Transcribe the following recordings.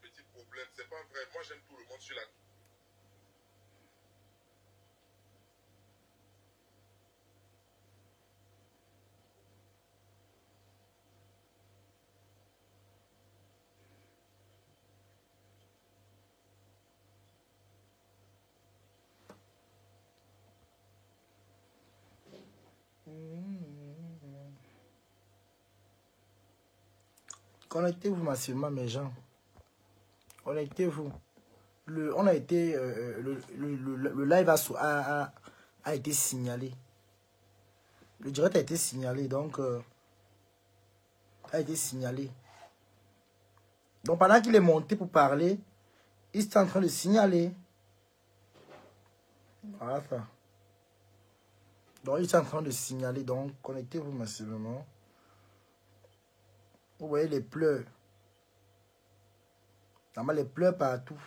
Petit problème, c'est pas vrai. Moi, j'aime tout le monde sur la... Connectez-vous massivement, mes gens. Connectez-vous. On a été, le live a été signalé. Le direct a été signalé, donc a été signalé. Donc pendant qu'il est monté pour parler, il est en train de signaler. Voilà ça. Donc il est en train de signaler, donc connectez-vous massivement. Vous voyez les pleurs. Normalement, les pleurs partout.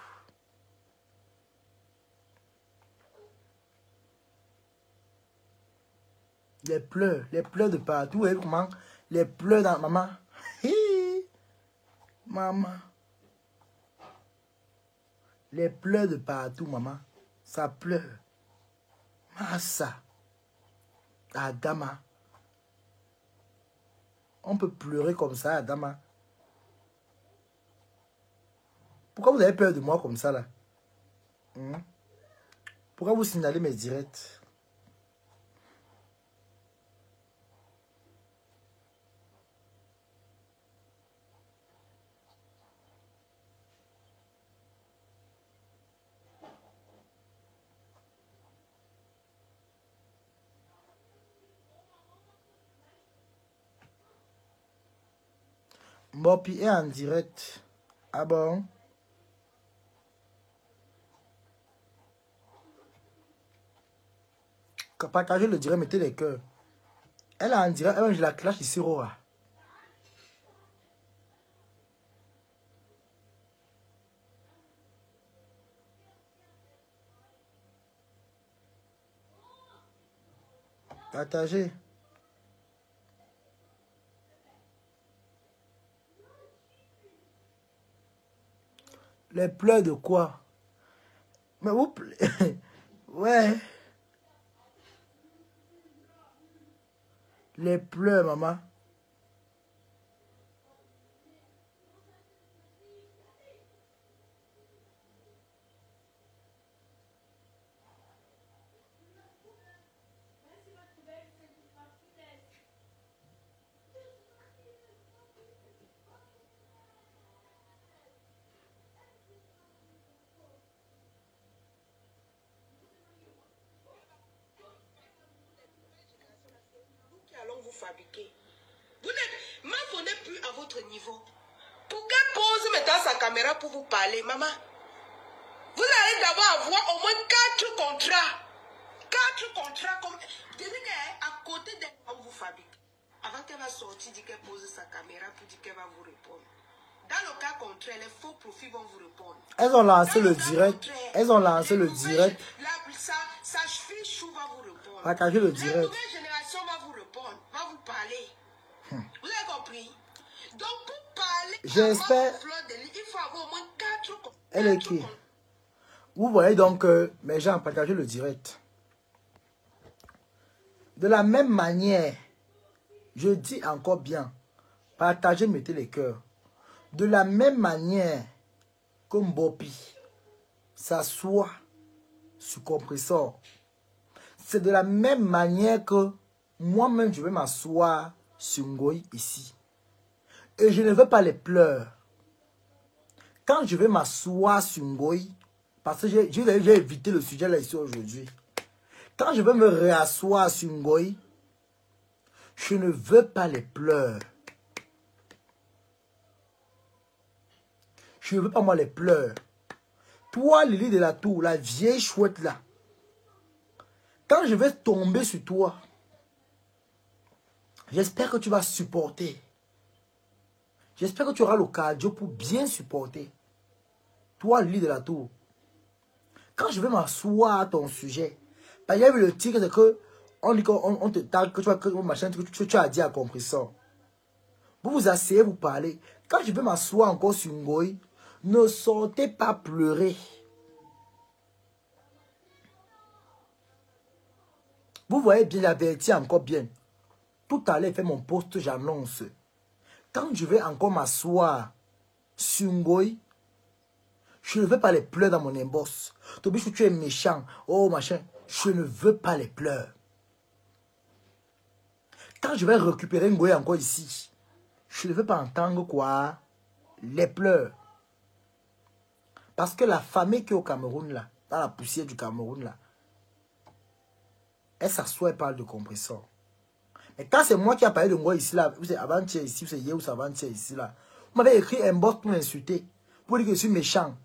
Les pleurs de partout. Vous voyez comment? Les pleurs dans maman. Hi, maman. Les pleurs de partout, maman. Ça pleure. Massa. Adama. On peut pleurer comme ça, Adama. Pourquoi vous avez peur de moi comme ça, là? Pourquoi vous signalez mes directs? Mopi est en direct. Ah bon? Partagez le direct, mettez les cœurs. Elle est en direct, elle, je la clash ici, Rora. Partagez. Les pleurs de quoi? Mais vous... Ouais. Les pleurs, maman. Fabriquer. Vous n'êtes, Mafo n'est plus à votre niveau. Pour qu'elle pose maintenant sa caméra pour vous parler, maman. Vous allez d'abord avoir au moins 4 contrats. 4 contrats comme... À côté d'elle, on vous fabrique. Avant qu'elle va sortir, dit qu'elle pose sa caméra pour dire qu'elle va vous répondre. Dans le cas contraire, les faux profils vont vous répondre. Elles ont lancé le direct. Elles ont lancé le direct. Sa cheville chou va vous répondre. Partagez le direct. La nouvelle génération va vous répondre, va vous parler. Vous avez compris? Donc pour parler, j'espère. Il faut avoir au moins 4. Elle est qui? Vous voyez donc, mes gens, partagez le direct. De la même manière, je dis encore bien, partagez, mettez les cœurs. De la même manière que Mbopi s'assoit sur compresseur, c'est de la même manière que moi-même, je vais m'asseoir sur Ngoï ici. Et je ne veux pas les pleurs. Quand je vais m'asseoir sur Ngoï, parce que j'ai évité le sujet là ici aujourd'hui. Quand je vais me réasseoir sur Ngoï, je ne veux pas les pleurs. Je ne veux pas moi les pleurs. Toi, Lily de la Tour, la vieille chouette là, quand je vais tomber sur toi, j'espère que tu vas supporter. J'espère que tu auras le cardio pour bien supporter. Toi, Lily de la Tour, quand je vais m'asseoir à ton sujet, il y a eu le tigre, c'est que On dit qu'on te tague, que tu as dit à compresseur. Vous vous asseyez, vous parlez. Quand je vais m'asseoir encore sur Ngoï, ne sortez pas pleurer. Vous voyez bien, j'avertis encore bien. Tout à l'heure, fait mon poste, j'annonce. Quand je vais encore m'asseoir sur Ngoï, je ne veux pas les pleurs dans mon inbox. Tobichou, tu es méchant. Oh, machin. Je ne veux pas les pleurs. Quand je vais récupérer Ngoï encore ici, je ne veux pas entendre quoi? Les pleurs. Parce que la famille qui est au Cameroun, là, dans la poussière du Cameroun, là, elle s'assoit et parle de compresseur. Mais quand c'est moi qui ai parlé de Ngoï ici, là, vous savez, avant-hier ici, vous savez, hier ou avant-hier ici, là, vous m'avez écrit un boss pour m'insulter, pour dire que je suis méchant.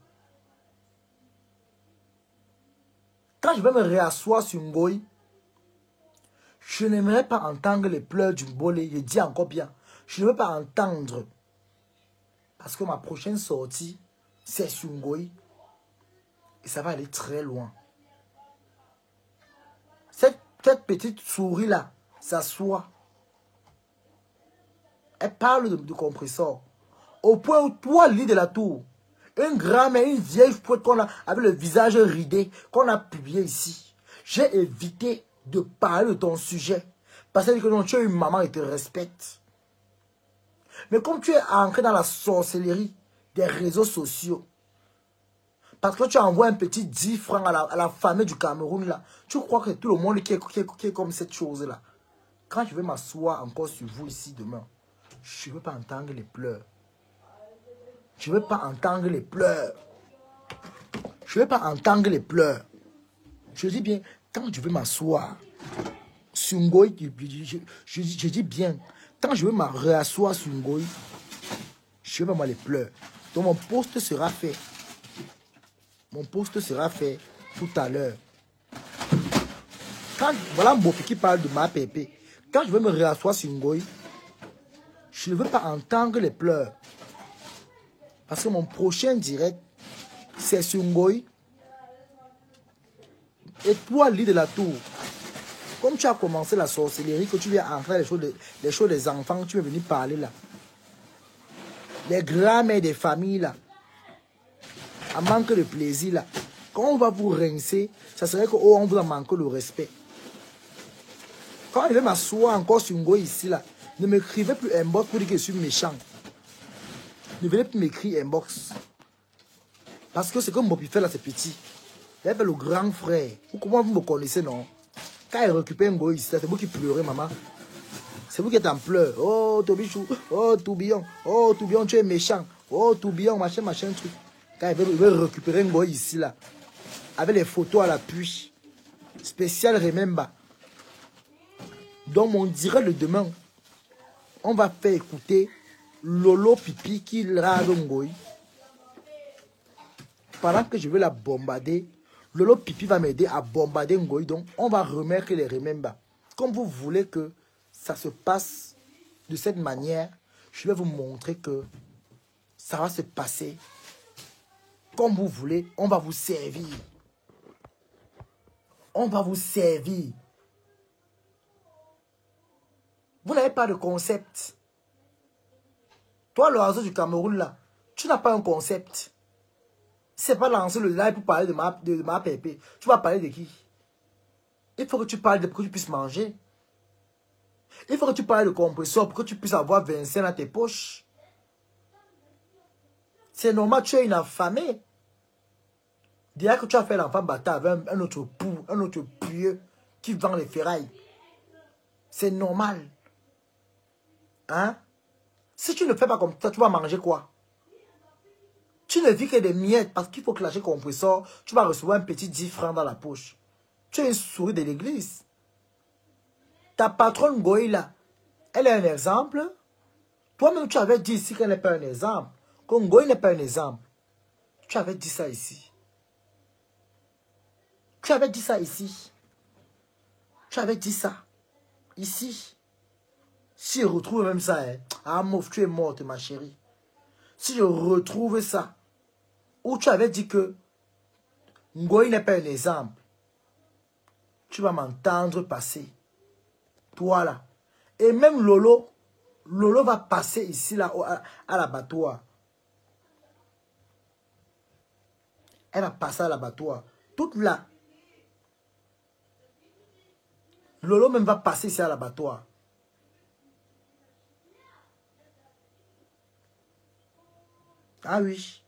Quand je vais me réasseoir sur Ngoï, je n'aimerais pas entendre les pleurs du bolé. Je dis encore bien. Je ne veux pas entendre. Parce que ma prochaine sortie, c'est sur Ngoï. Et ça va aller très loin. Cette petite souris-là s'assoit. Elle parle de compresseur. Au point où toi, lit de la tour, une grand-mère, une vieille poète qu'on a avec le visage ridé, qu'on a publié ici. J'ai évité de parler de ton sujet. Parce que non, tu es une maman et te respecte. Mais comme tu es ancré dans la sorcellerie des réseaux sociaux, parce que tu envoies un petit 10 francs à la famille du Cameroun, là, tu crois que tout le monde qui est comme cette chose-là. Quand je vais m'asseoir encore sur vous ici demain, je ne veux pas entendre les pleurs. Je ne veux pas entendre les pleurs. Je ne veux pas entendre les pleurs. Je dis bien, quand je vais m'asseoir sur Ngoï, je dis bien, quand je vais me réasseoir sur Ngoï, je ne veux pas moi les pleurs. Donc mon poste sera fait. Mon poste sera fait tout à l'heure. Voilà Mbopi qui parle de ma pépé. Quand je vais me réasseoir sur Ngoï, je ne veux pas entendre les pleurs. Parce que mon prochain direct, c'est sur Ngoï. Et toi, lit de la tour, comme tu as commencé la sorcellerie, que tu viens entrer les choses des enfants, tu es venu parler là. Les grands-mères des familles là. À manque de plaisir là. Quand on va vous rincer, ça serait qu'on vous a manqué le respect. Quand je vais m'asseoir encore sur Ngoï ici là, ne m'écrivez plus inbox pour dire que je suis méchant. Ne venez plus m'écrire inbox. Parce que c'est comme Mbopi fait là, c'est petit. Il avait le grand frère. Comment vous me connaissez, non? Quand il récupère Ngoï ici, c'est vous qui pleurez, maman. C'est vous qui êtes en pleurs. Oh, Tobichou. Oh, Toubion. Oh, Toubion, tu es méchant. Oh, Toubion, machin, machin, truc. Quand il veut récupérer Ngoï ici, là. Avec les photos à l'appui. Spécial Remember. Donc, on dirait le demain. On va faire écouter Lolo Pipi qui râle Ngoï. Pendant que je vais la bombarder, Lolo Pipi va m'aider à bombarder Ngoï. Donc, on va remettre les Remember. Comme vous voulez que ça se passe de cette manière, je vais vous montrer que ça va se passer comme vous voulez. On va vous servir. On va vous servir. Vous n'avez pas de concept. Toi, l'oiseau du Cameroun, là, tu n'as pas un concept. Si c'est pas lancer le live pour parler de ma pépé, tu vas parler de qui? Il faut que tu parles pour que tu puisses manger. Il faut que tu parles de compresseur pour que tu puisses avoir 25 dans tes poches. C'est normal, tu es une affamée. Déjà que tu as fait l'enfant bâtard avec un autre pou, un autre pieux qui vend les ferrailles. C'est normal. Hein? Si tu ne fais pas comme ça, tu vas manger quoi? Tu ne vis que des miettes parce qu'il faut clasher compresseur. Tu vas recevoir un petit 10 francs dans la poche. Tu es une souris de l'église. Ta patronne Ngoï là, elle est un exemple. Toi-même, tu avais dit ici qu'elle n'est pas un exemple. Que Ngoï n'est pas un exemple. Tu avais dit ça ici. Tu avais dit ça ici. Tu avais dit ça. Ici. Si je retrouve même ça, hein. Ah, mouf, tu es morte, ma chérie. Si je retrouve ça, où tu avais dit que Ngoï n'est pas un exemple, tu vas m'entendre passer. toi là. Et même Lolo va passer ici là à l'abattoir. Elle va passer à l'abattoir. Toute là. Lolo même va passer ici à l'abattoir. Ah oui.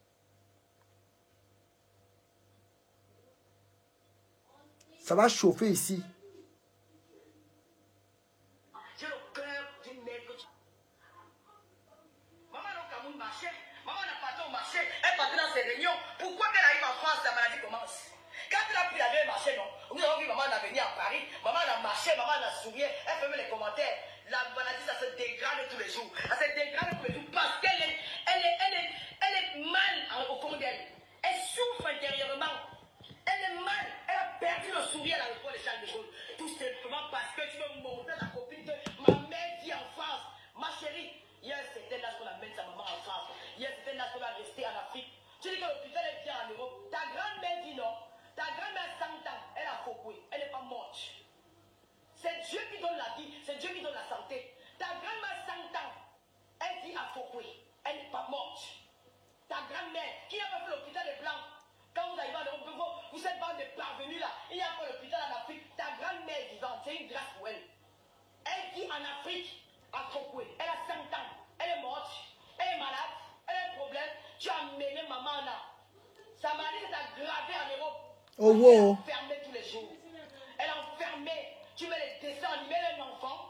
Ça va chauffer ici. J'ai le cœur d'une mère que tu... Maman n'a pas marché. Maman n'a pas au marché. Elle partait dans ses réunions. Pourquoi qu'elle arrive en France, la maladie commence? Quand elle a pris la vieille marché, non? Nous avons vu maman a venu à Paris. Maman a marché, maman a souri. Elle fait les commentaires. La maladie, ça se dégrade tous les jours. Ça se dégrade tous les jours parce qu'elle est mal au fond d'elle. Elle souffre intérieurement. Elle est mal. Elle a perdu le sourire à l'aéroport de Charles de Gaulle. Tout simplement parce que tu veux montrer à la copine que ma mère vit en France. Ma chérie, il y a un certain âge qu'on amène sa maman en France. Il y a un certain âge qu'on va rester en Afrique. Tu dis que l'hôpital est bien en Europe. Ta grand-mère dit non. Ta grand-mère a 100 ans. Elle a faucoué. Elle n'est pas morte. C'est Dieu qui donne la vie. C'est Dieu qui donne la santé. Ta grand-mère a 100 ans. Elle dit à faucoué. Elle n'est pas morte. Ta grand-mère qui a fait l'hôpital des Blancs. Quand vous arrivez en Europe, vous êtes pas des parvenus là. Il n'y a pas l'hôpital en Afrique. Ta grand-mère est vivante. C'est une grâce pour elle. Elle dit en Afrique, à Fokoué, elle a 100 ans. Elle est morte. Elle est malade. Elle a un problème. Tu as mené maman là. Sa maladie s'est aggravée en Europe. Oh, wow. Elle est enfermée tous les jours. Elle est enfermée. Tu mets les dessins animés. Elle est un enfant.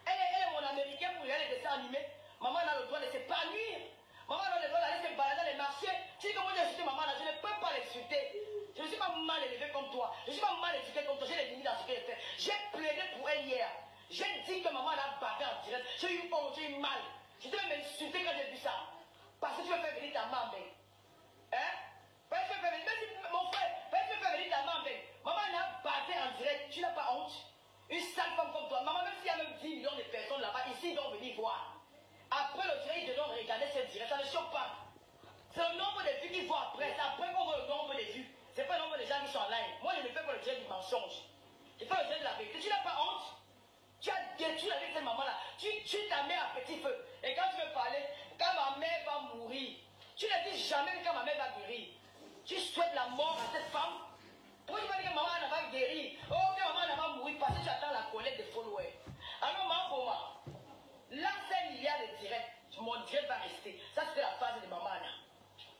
Elle est mon américain pour regarder les dessins animés. Maman a le droit de s'épanouir. Maman a le droit d'aller se balader dans les marchés. Tu dis que moi j'ai insulté maman là, je ne peux pas l'insulter. Je ne suis pas mal élevé comme toi. Je ne suis pas mal éduqué comme toi. J'ai les limites dans ce qu'elle fait. J'ai plaidé pour elle hier. J'ai dit que maman l'a battu en direct. J'ai eu honte, j'ai eu mal. Je devais m'insulter quand j'ai vu ça. Parce que tu veux faire venir ta maman. Hein? Mon frère, tu veux faire venir ta maman. Maman l'a battu en direct. Tu n'as pas honte? Une sale femme comme toi. Maman, même s'il y a même 10 millions de personnes là-bas, ici, ils doivent venir voir. Après le direct, ils doivent regarder cette direct. Ça ne choque pas. C'est le nombre de vues qu'ils voient après. C'est après qu'on voit le nombre de vues. C'est pas le nombre de gens qui sont en ligne. Moi, je ne fais pas le direct du mensonge. Je fais le direct de la vérité. Tu n'as pas honte? Tu as détruit la vie de cette maman-là. Tu ta mère à petit feu. Et quand tu veux parler, quand ma mère va mourir, tu ne dis jamais que quand ma mère va guérir. Tu souhaites la mort à cette femme. Pourquoi tu vas dire que maman n'a pas guéri? Oh, que maman n'a pas mouru parce que tu attends la collecte des followers. Alors, maman, pour moi, là, c'est un milliard de directs. Mon direct va rester. Ça, c'était la phase de maman. Là.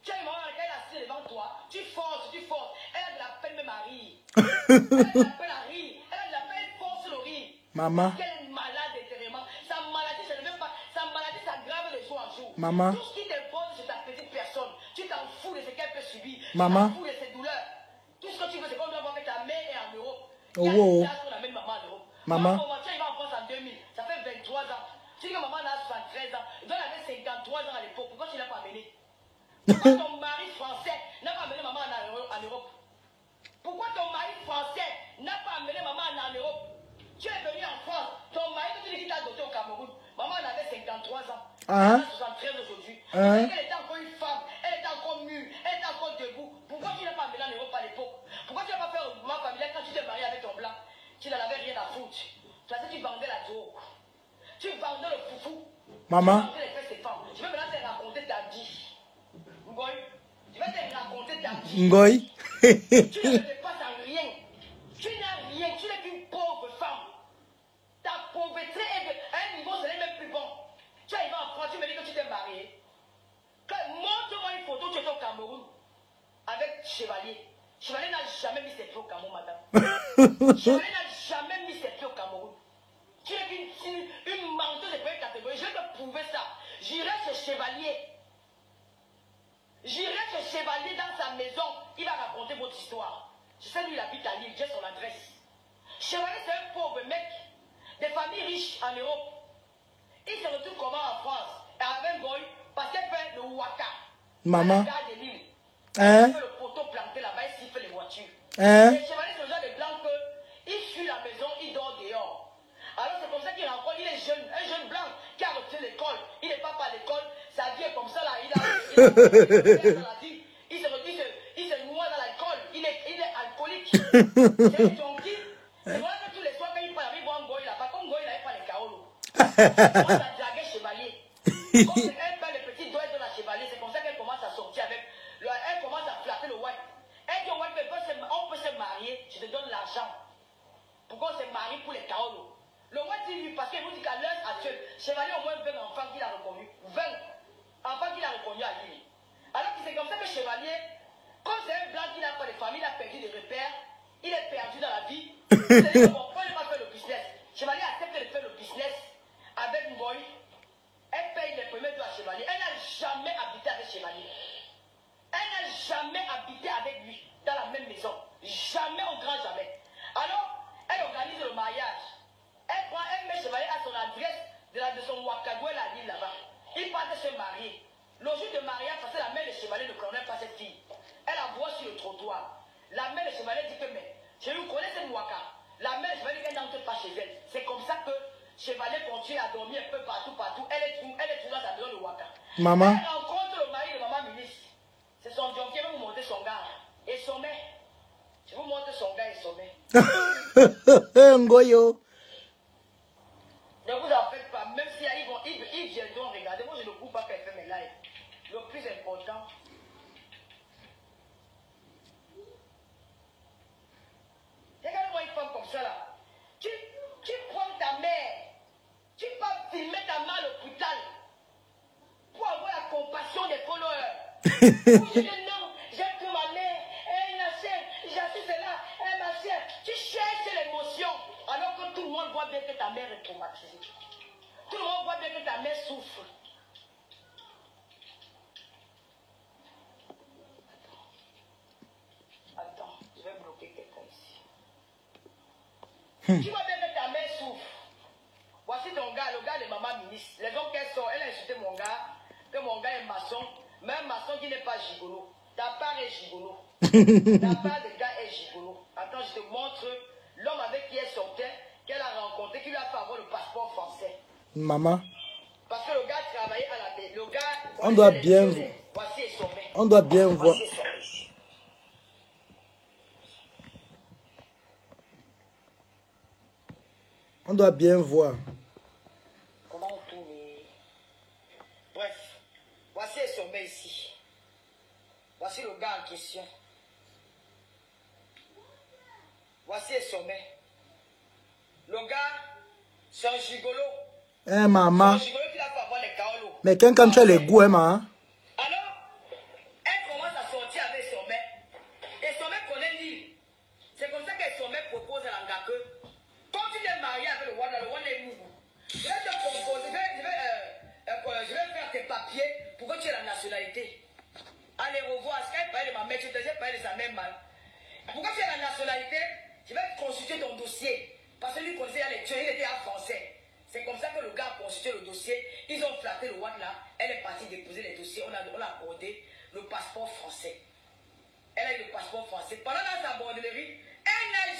Tu as une maman quand elle est assise devant toi, tu forces. Elle a de la peine même à rire. Elle a de la peine à rire. Elle a de la peine, elle force le rire. Maman. Parce qu'elle est malade intérieurement. Sa maladie, ça ne veut pas. Sa maladie s'aggrave de jour en jour. Maman. Tout ce qui t'impose sur ta petite personne, tu t'en fous de ce qu'elle peut subir. Maman. Tu t'en fous de ses douleurs. Tout ce que tu veux, c'est qu'on doit voir que ta mère est en Europe. Oh, Il y a wow. une place qu'on amène maman en Europe. Maman. Maman, tu vas en France en 2000. Ça fait 23 ans. Tu dis que maman a 73 ans. Il doit avoir 53 ans à l'époque. Pourquoi tu ne l'as pas amené? Pourquoi ton mari français n'a pas amené maman en Europe? Pourquoi ton mari français n'a pas amené maman en Europe? Tu es venu en France. Ton mari, tu dis qu'il t'a adopté au Cameroun. Maman elle avait 53 ans. Elle a 73 aujourd'hui. Elle était encore une femme. Elle était encore mûre. Elle était encore debout. Pourquoi tu n'as pas amené en Europe à l'époque? Pourquoi tu n'as pas fait un mouvement familial quand tu t'es marié avec ton blanc? Tu n'en avais rien à foutre. Parce que tu vendais la drogue. Tu vendais le foufou. Maman. Tu vendais les fesses des femmes. Je vais maintenant te raconter ta vie. Ngoy. Je vais te raconter ta vie. Ngoy. Tu ne dépasses en rien. Tu n'as rien. Tu n'es qu'une pauvre femme. Ta pauvreté est à un niveau, ce n'est même plus bon. Tu arrives en France, tu me dis que tu t'es marié. Montre-moi une photo, tu étais au Cameroun. Avec Chevalier. Chevalier n'a jamais mis ses pieds au Cameroun, madame. Chevalier n'a jamais mis ses pieds au Cameroun. Tu es une menteuse de première catégorie. Je vais te prouver ça. J'irai chez Chevalier. J'irai chez Chevalier dans sa maison. Il va raconter votre histoire. Je sais lui, il habite à Lille. J'ai son adresse. Chevalier, c'est un pauvre mec. Des familles riches en Europe. Il se retrouve comment en France? Avec un goy. Parce qu'elle fait le waka. Maman. À la gare de Lille. Hein? Il fait le poteau planté là-bas. Il siffle les voitures. Hein? Et Chevalier, c'est le genre de blanc que il fuit la maison, il dort dehors. Alors c'est comme ça qu'il rencontre, il est jeune, un jeune blanc qui a reçu l'école. Il n'est pas à l'école, sa vie est comme ça là. Il se noie dans l'alcool, il est alcoolique. C'est un junkie. C'est vrai que tous les soirs quand il parle, il voit un goy là-bas. Comme goy là, il commence à draguer chevalier. Comme elle fait le petit doigt de la chevalier, c'est comme ça qu'elle commence à sortir avec. Elle commence à flatter le white. Elle dit au white, on peut se marier, je te donne l'argent. Pourquoi on se marie pour les Kaolo? Le white dit lui, parce qu'il nous dit qu'à l'heure actuelle, chevalier au moins 20 enfants qu'il a reconnus. 20 enfants qu'il a reconnus à lui. Alors que c'est comme ça que chevalier, comme c'est un blanc qui n'a pas de famille, il a perdu des repères, il est perdu dans la vie. C'est-à-dire qu'on ne peut pas faire le business. Chevalier accepte de faire le business avec Ngoy. Elle paye les premiers deux à Chevalier. Elle n'a jamais habité avec Chevalier. Elle n'a jamais habité avec lui dans la même maison. Jamais, au grand jamais. Alors, elle organise le mariage. Elle met Chevalier à son adresse de son Ouagadougou, la ville là-bas. Il part de se marier. Le jour de mariage, parce que la mère de Chevalier ne connaît pas cette fille. Elle la voit sur le trottoir. La mère de Chevalier dit que, mais, je lui connais cette Ouaka. La mère de Chevalier, elle n'entre pas chez elle. C'est comme ça que Chevalier continue à dormir un peu partout. Elle est toujours dans sa maison de Ouaka. Maman. Elle rencontre le mari de maman ministre. C'est son job qui va vous montrer son gars. Et sommet. Je vous montre son gars et sommet. Ngoyo. Ne vous en faites pas. Même si ils viendront regarder. Moi, je ne coupe pas qu'elle fait mes lives. Le plus important. Regarde-moi une femme comme ça là. Tu prends ta mère. Tu vas filmer ta mère à l'hôpital. Pour avoir la compassion des followers. Pour dire non, j'aime que ma mère. Elle m'a chère. J'assiste là. Elle m'a chère. Tu cherches l'émotion. Alors que tout le monde voit bien que ta mère est traumatisée. Tout le monde voit bien que ta mère souffre. Attends, je vais bloquer quelqu'un ici. Tu vois bien que ta mère souffre. Voici ton gars, le gars de maman ministre. Les hommes qu'elle sort, elle a insulté mon gars, que mon gars est maçon, mais un maçon qui n'est pas gigolo. Ta part est gigolo. Ta part de gars est gigolo. Attends, je te montre l'homme avec qui elle sortait, qu'elle a rencontré, qui lui a fait avoir le passeport français. Maman. Parce que le gars travaillait à la télé. Le gars, on doit bien voir. Voici son mec. On doit bien voir. On doit bien voir. Comment on tourne? Bref, voici son mec ici. Voici le gars en question. Voici son mec. Le gars, c'est un gigolo. Eh maman. C'est un gigolo qui a fait avoir les Kaolo. Mais quand tu as les goûts, hein, maman. Alors, elle commence à sortir avec son mec. Et son mec connaît l'île. C'est comme ça que son mec propose à l'Angake. Quand tu es marié avec le Wanda est mou. Je vais te proposer, je vais faire tes papiers pour que tu aies la nationalité. Allez revoir, ce qu'elle parlait de ma mère, tu te disais parler de sa mère mal. Pour que tu aies la nationalité, je vais consulter ton dossier. Parce que lui connaissait les tueurs, il était un Français. C'est comme ça que le gars a consulté le dossier. Ils ont flatté le Wanda là. Elle est partie déposer les dossiers. On a accordé le passeport français. Elle a eu le passeport français. Pendant dans sa bordellerie,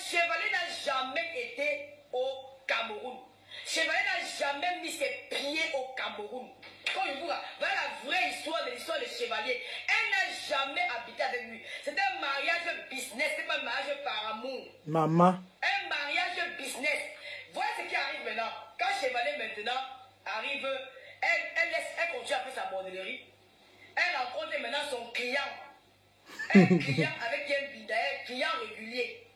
Chevalier n'a jamais été au Cameroun. Chevalier n'a jamais mis ses pieds au Cameroun. Quand je vous voilà la vraie histoire de Chevalier. Elle n'a jamais habité avec lui. C'était un mariage business, c'était pas un mariage par amour. Maman. Un mariage business. Voilà ce qui arrive maintenant. Quand Chevalier maintenant arrive, elle continue à faire sa bordellerie. Elle rencontre maintenant son client. Un client avec qui elle bidait, un client régulier.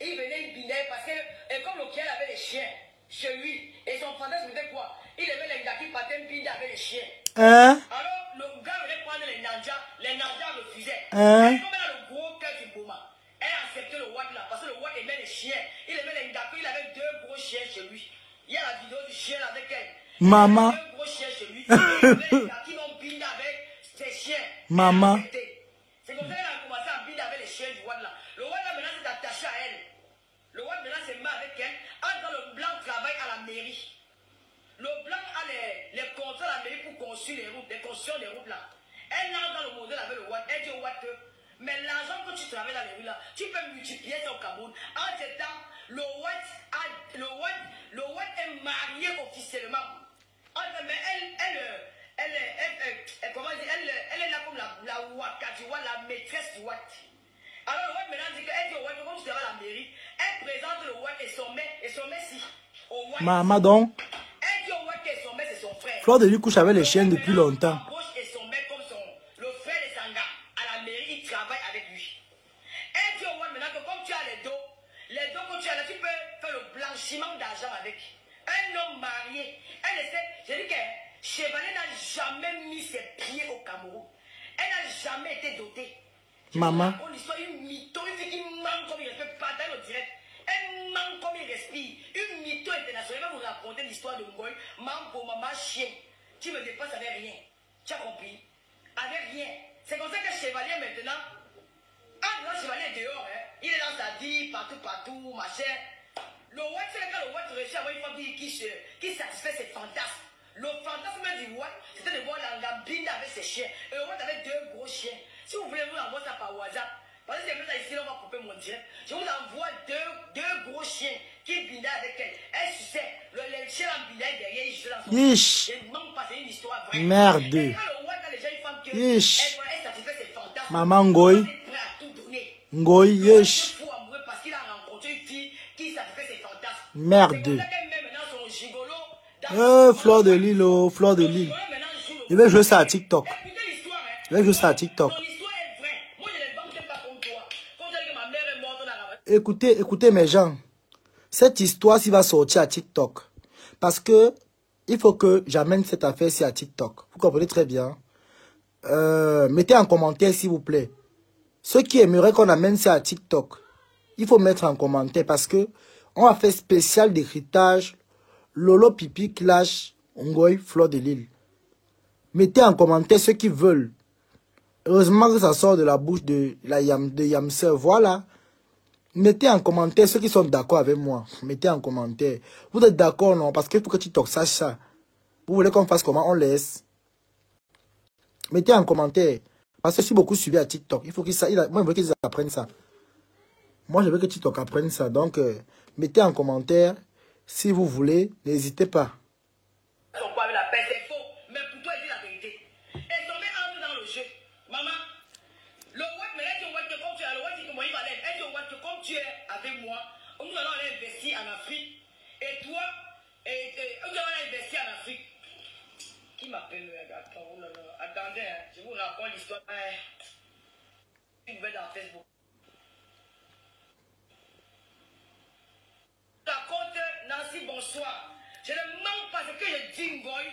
Il venait, il bidait parce que, et comme le client avait des chiens chez lui, et son fantasme c'était quoi? Il aimait les gars qui partaient bidait avec les chiens. Hein? Alors, le gars venait prendre les nanjas refusaient. Hein? Et comme elle a le gros cœur du Bouma, elle a accepté le Watt là, parce que le Watt aimait les chiens. Il aimait les gars, il avait 2 gros chiens chez lui. Il y a la vidéo du chien là avec elle. Maman. Il avait 2 gros chiens chez lui. Il aimait les gars qui vont bidé avec ses chiens. Maman. C'est comme ça qu'elle a commencé à bidé avec les chiens du Watt là. Le Watt là maintenant s'est attaché à elle. Le Watt maintenant s'est mis avec elle. Quand le blanc travaille à la mairie. Le blanc a les contrats à la mairie pour construire les routes, les constructions des routes là. Elle entre dans le modèle avec le Watt. Elle dit au Watt que, mais l'argent que tu travailles dans les rues là, tu peux multiplier ça au Cameroun. En ce temps, le Watt est marié officiellement. Mais elle est là comme la Ouaka, tu vois, la maîtresse du Watt. Alors le Watt maintenant dit qu'elle dit au Watt, comme tu travailles à la mairie, elle présente le Watt et son mec si. Au Watt. Maman donc. Elle dit au Watt et Fleur de Lys couche avec les chiens depuis longtemps. Et son mec comme le frère de Sanga, à la mairie, il travaille avec lui. Et tu vois maintenant que comme tu as les dos que tu as là, tu peux faire le blanchiment d'argent avec. Un homme marié, je dis que Chevalier n'a jamais mis ses pieds au Cameroun. Elle n'a jamais été dotée. Maman. Une mytho, une fille qui manque comme il respire, pas dans le direct. Elle manque comme il respire. Une mytho internationale. Elle va vous raconter l'histoire de Ngoy. Mambo, maman, chien. Tu me dépasses avec rien. Tu as compris? Avec rien. C'est comme ça que Chevalier maintenant, le Chevalier est dehors, hein. Il est dans sa vie, partout, machin. Le Watt, c'est quand le Watt réussit à avoir une femme qui satisfait ses fantasmes. Le fantasme du Watt, c'était de voir la gambine avec ses chiens. Et le Watt avait 2 gros chiens. Si vous voulez vous envoyer ça par WhatsApp, parce que c'est comme ça ici, on va couper mon direct. Je vous envoie deux gros chiens qui bindaient avec elle. Elle suçait. Le chien en bindait derrière, il suçait dans son Yish. Je ne manque pas, c'est une histoire vraie. Merde. Et quand le Watt a déjà une femme qui Yish. elle satisfait ses fantasmes. Maman Ngoy. Elle est prête à tout donner. Ngoy, yish. Il est fou amoureux parce qu'il a rencontré une fille qui satisfait ses fantasmes. Merde. C'est comme ça qu'elle met maintenant son gigolo dans Fleur de Lys, oh, Fleur de Lys. Je vais jouer ça à TikTok. Écoutez l'histoire, hein. Je vais jouer ça à TikTok. Ton histoire est vraie. Moi, je ne banque pas comme toi. Quand tu as dit que ma mère est morte, on a Écoutez mes gens. Cette histoire-ci va sortir à TikTok. Parce que il faut que j'amène cette affaire-ci à TikTok. Vous comprenez très bien. Mettez en commentaire, s'il vous plaît. Ceux qui aimeraient qu'on amène ça à TikTok, il faut mettre en commentaire parce que on va faire spécial décryptage Lolo Pipi Clash Ngoy Fleur de Lys. Mettez en commentaire ceux qui veulent. Heureusement que ça sort de la bouche de Yamser. Voilà. Mettez en commentaire ceux qui sont d'accord avec moi. Mettez en commentaire. Vous êtes d'accord, non? Parce qu'il faut que TikTok sache ça. Vous voulez qu'on fasse comment? On laisse. Mettez en commentaire. Parce que si beaucoup suivent à TikTok, il faut qu'ils moi, je veux qu'ils apprennent ça. Moi, je veux que TikTok apprenne ça. Donc, mettez en commentaire. Si vous voulez, n'hésitez pas. Son poids avec la paix, c'est faux. Mais pour toi, il dit la vérité. Et son mec entre dans le jeu. Maman, le Watt, mais là, tu vois que comme tu es, le Watt dit que moi, il va l'être. Et tu vois que comme tu es avec moi, nous allons aller investir en Afrique. Et toi, nous allons aller investir en Afrique. Qui m'appelle le gars? Attendez, hein, je vous raconte l'histoire. Une nouvelle dans Facebook. Raconte Nancy, bonsoir. Je ne mens pas ce que je dis, Ngoy.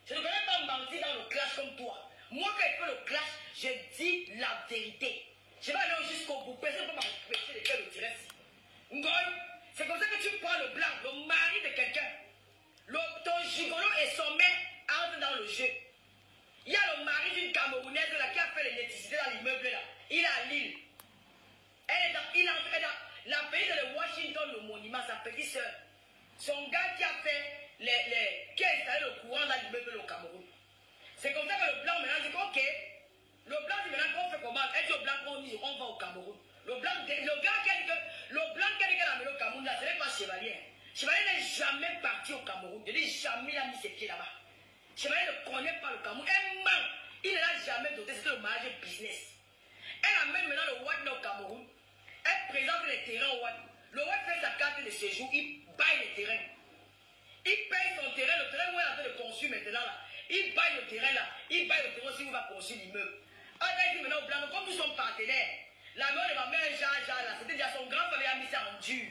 Je ne connais pas mentir dans le clash comme toi. Moi, quand je fais le clash, je dis la vérité. Je vais aller jusqu'au bout. Personne ne peut m'empêcher de faire le direct. Ngoy, c'est comme ça que tu prends le blanc, le mari de quelqu'un. Ton gigolo et son mec entrent dans le jeu. Il y a le mari d'une Camerounaise là, qui a fait l'électricité dans l'immeuble là. Il est à Lille. Elle est dans la pays de Washington, le monument, sa petite soeur. Son gars qui a fait qui a installé le courant dans l'immeuble au Cameroun. C'est comme ça que le blanc maintenant dit ok. Le blanc dit maintenant qu'on fait comment? Elle dit au blanc qu'on dit on va au Cameroun. Le gars qui a dit qu'elle a amené au Cameroun là, ce n'est pas Chevalier. Chevalier n'est jamais parti au Cameroun. Je dis jamais il a mis ses pieds là-bas. Chevalier ne connaît pas le Cameroun. Elle ment. Il ne l'a jamais doté. C'était le mariage business. Elle amène maintenant le Watt au Cameroun. Elle présente les terrains au Watt. Le Watt fait sa carte de séjour. Il baille les terrains. Il paye son terrain. Le terrain où elle est en train de construire maintenant là. Il baille le terrain là. Il baille le terrain aussi où il va construire l'immeuble. Elle dit maintenant au blanc, comme nous sommes partenaires, la mère de ma mère Jean là, c'était déjà son grand frère a mis ça en dur.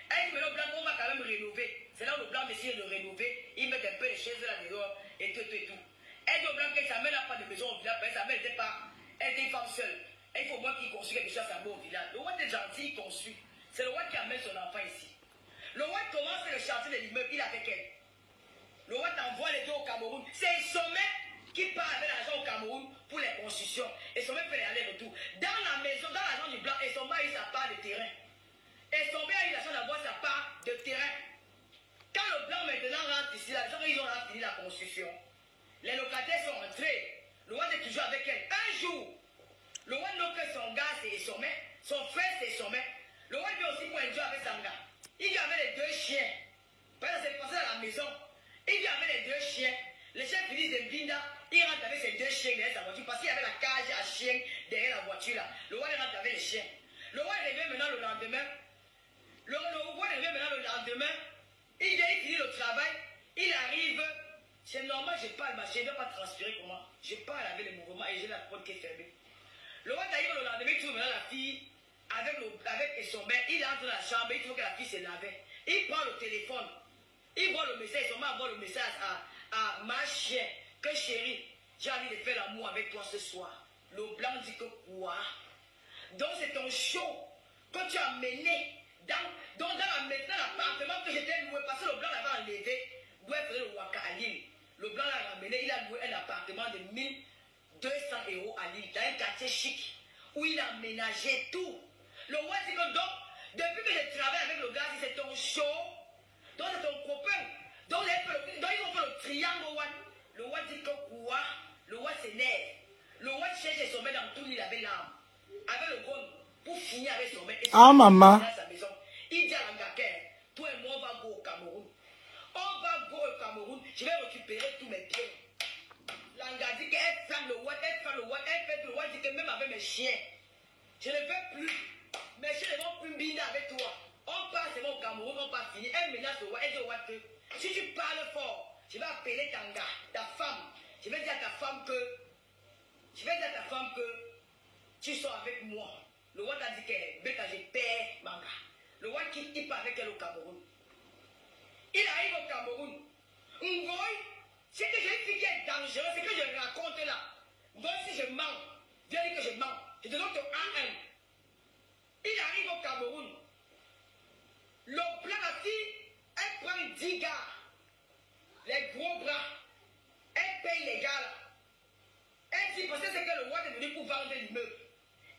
Elle dit maintenant au blanc, on va quand même rénover. C'est là où le blanc décide de rénover. Il met un peu les chaises là dehors et tout. Elle dit au blanc que sa mère n'a pas de maison au village, parce que sa mère n'était pas. Elle était une femme seule. Et il faut voir qu'il construit quelque chose à bon au village. Le Watt est gentil, il construit. C'est le Watt qui amène son enfant ici. Le Watt commence le chantier de l'immeuble, il est avec elle. Le Watt envoie les deux au Cameroun. C'est Sommet qui part avec l'argent au Cameroun pour les constructions. Et Sommet fait les allers-retours. Dans la maison, dans l'argent du blanc, et Sommet a eu sa part de terrain. Et Sommet a eu l'argent d'avoir sa part de terrain. Quand le blanc maintenant rentre ici, là, ils ont fini la construction. Les locataires sont entrés. Le Watt est toujours avec elle. Un jour, le Watt n'a que son gars, c'est Sommet. Son frère, c'est Sommet. Le Watt vient aussi pour un jour avec son gars. Il vient avec les deux chiens. Parce que c'est passé à la maison. Il vient avec les deux chiens. Les chiens finissent de Binda. Il rentre avec ses deux chiens derrière sa voiture. Parce qu'il y avait la cage à chiens derrière la voiture là. Le Watt rentre avec les chiens. Le Watt revient maintenant le lendemain. Le Watt revient maintenant le lendemain. Il vient, il finit le travail. Il arrive C'est normal, je parle, je ne vais pas transpirer comment. Je parle avec les mouvements et j'ai la porte qui est fermée. Le roi d'ailleurs, le lendemain, il trouve maintenant la fille avec son bain. Il entre dans la chambre, il trouve que la fille se lavait. Il prend le téléphone. Il voit le message, son mari voit le message à ma chienne. Que chérie, j'ai envie de faire l'amour avec toi ce soir. Le blanc dit que quoi? Donc c'est ton show que tu as mené dans l'appartement que j'étais loué. Parce que le blanc l'avait enlevé. Où elle faisait le waka à Lille. Le blanc l'a ramené, il a loué un appartement de 1200 € à Lille, dans un quartier chic, où il a ménagé tout. Le roi dit que donc, depuis que je travaille avec le gars, c'est ton show, donc c'est ton copain. Donc ils ont fait le triangle au roi. Le roi dit que quoi? Le roi s'énerve. Le roi cherche son maître dans tout, il avait l'âme. Avec le gon, pour finir avec son maître. Ah, maman. Il dit à l'Angaker, toi et moi, on va go au Cameroun. On va go au Cameroun, je vais récupérer tous mes pieds. Langa dit qu'elle flamme le Watt, elle fait le Watt, dit que même avec mes chiens, je ne veux plus. Mes chiens ne vont plus biner avec toi. On passe au Cameroun, on va finir. Elle menace le Watt, elle dit au Watt que si tu parles fort, je vais appeler ta femme. Je vais dire à ta femme que tu sors avec moi. Le Watt a dit que j'ai peur, Manga. Le Watt il part avec elle au Cameroun. Il arrive au Cameroun. Ngoy, c'est que j'ai une fille qui est dangereuse, c'est que je raconte là. Ngoy, si je mens, viens dire que je mens. Je te donne ton A1. Il arrive au Cameroun. Le plan, la fille, elle prend 10 gars. Les gros bras. Elle paye les gars là. Elle dit, parce que c'est que le roi est venu pour vendre l'immeuble.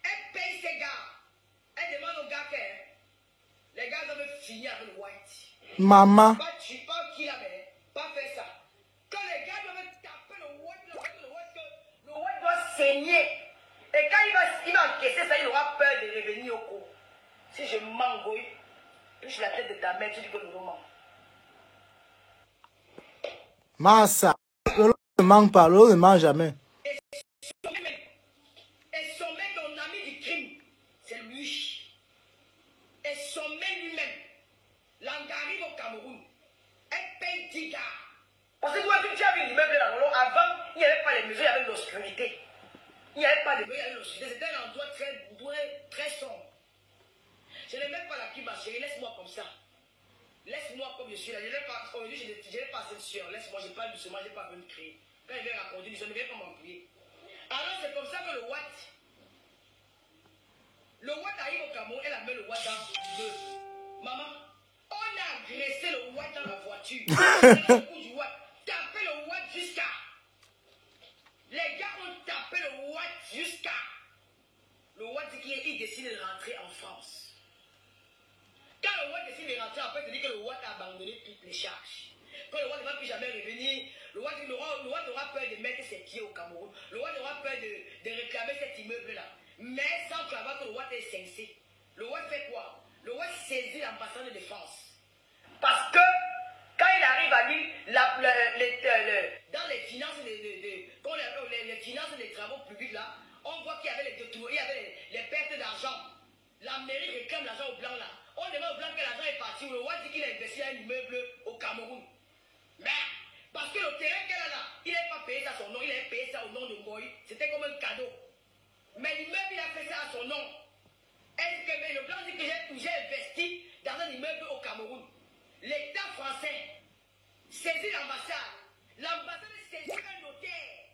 Elle paye ses gars. Elle demande aux gars que les gars doivent finir avec le white. Maman. Pas qui l'avait, pas fait ça. Quand les gars doivent taper le white doit saigner. Et quand il va encaisser ça, il aura peur de revenir au cours. Si je mens, Goy, touche la tête de ta mère, tu dis que nous ment. Massa. Le ne manque pas, le ne mange jamais. Et son mec, ton ami du crime, c'est lui. Et son mec lui-même. Langa arrive au Cameroun. Elle paye 10 gars. Parce que toi, tu avais l'immeuble là. Avant, il n'y avait pas les mesures, il y avait l'obscurité. Il n'y avait pas de mesures, il y avait l'obscurité. C'était un endroit très sombre. Je n'ai même pas la clim, ma chérie. Laisse-moi comme ça. Laisse-moi comme je suis là. Aujourd'hui, je n'ai pas assez de sueur. Laisse-moi, je parle doucement, je n'ai pas besoin de crier. Quand il vient raconter, je ne vais pas m'employer. Alors, c'est comme ça que le Watt arrive au Cameroun, elle a mis le Watt dans le. Maman, on a agressé le Watt dans la voiture. Tapé le Watt jusqu'à. Les gars ont tapé le Watt jusqu'à. Le Watt dit qu'il décide de rentrer en France. Quand le Watt décide de rentrer, après, il dit que le Watt a abandonné toutes les charges. Quand le Watt ne va plus jamais revenir, le Watt aura peur de mettre ses pieds au Cameroun. Le Watt aura peur de réclamer cet immeuble-là. Mais sans savoir que le Watt est censé. Le Watt fait quoi? Le Watt saisit l'ambassade de défense. Parce que quand il arrive à Lille, dans les finances les finances des travaux publics là, on voit qu'il y avait les détours, il y avait les pertes d'argent. La mairie réclame l'argent au blanc là. On demande au blanc que l'argent est parti. Le Watt dit qu'il a investi un immeuble au Cameroun. Mais parce que le terrain qu'elle a là, il n'a pas payé ça à son nom, il a payé ça au nom de Ngoy. C'était comme un cadeau. Mais l'immeuble, il a fait ça à son nom. Est-ce que le blanc dit que j'ai investi dans un immeuble au Cameroun? L'État français saisit l'ambassade. L'ambassade saisit un notaire.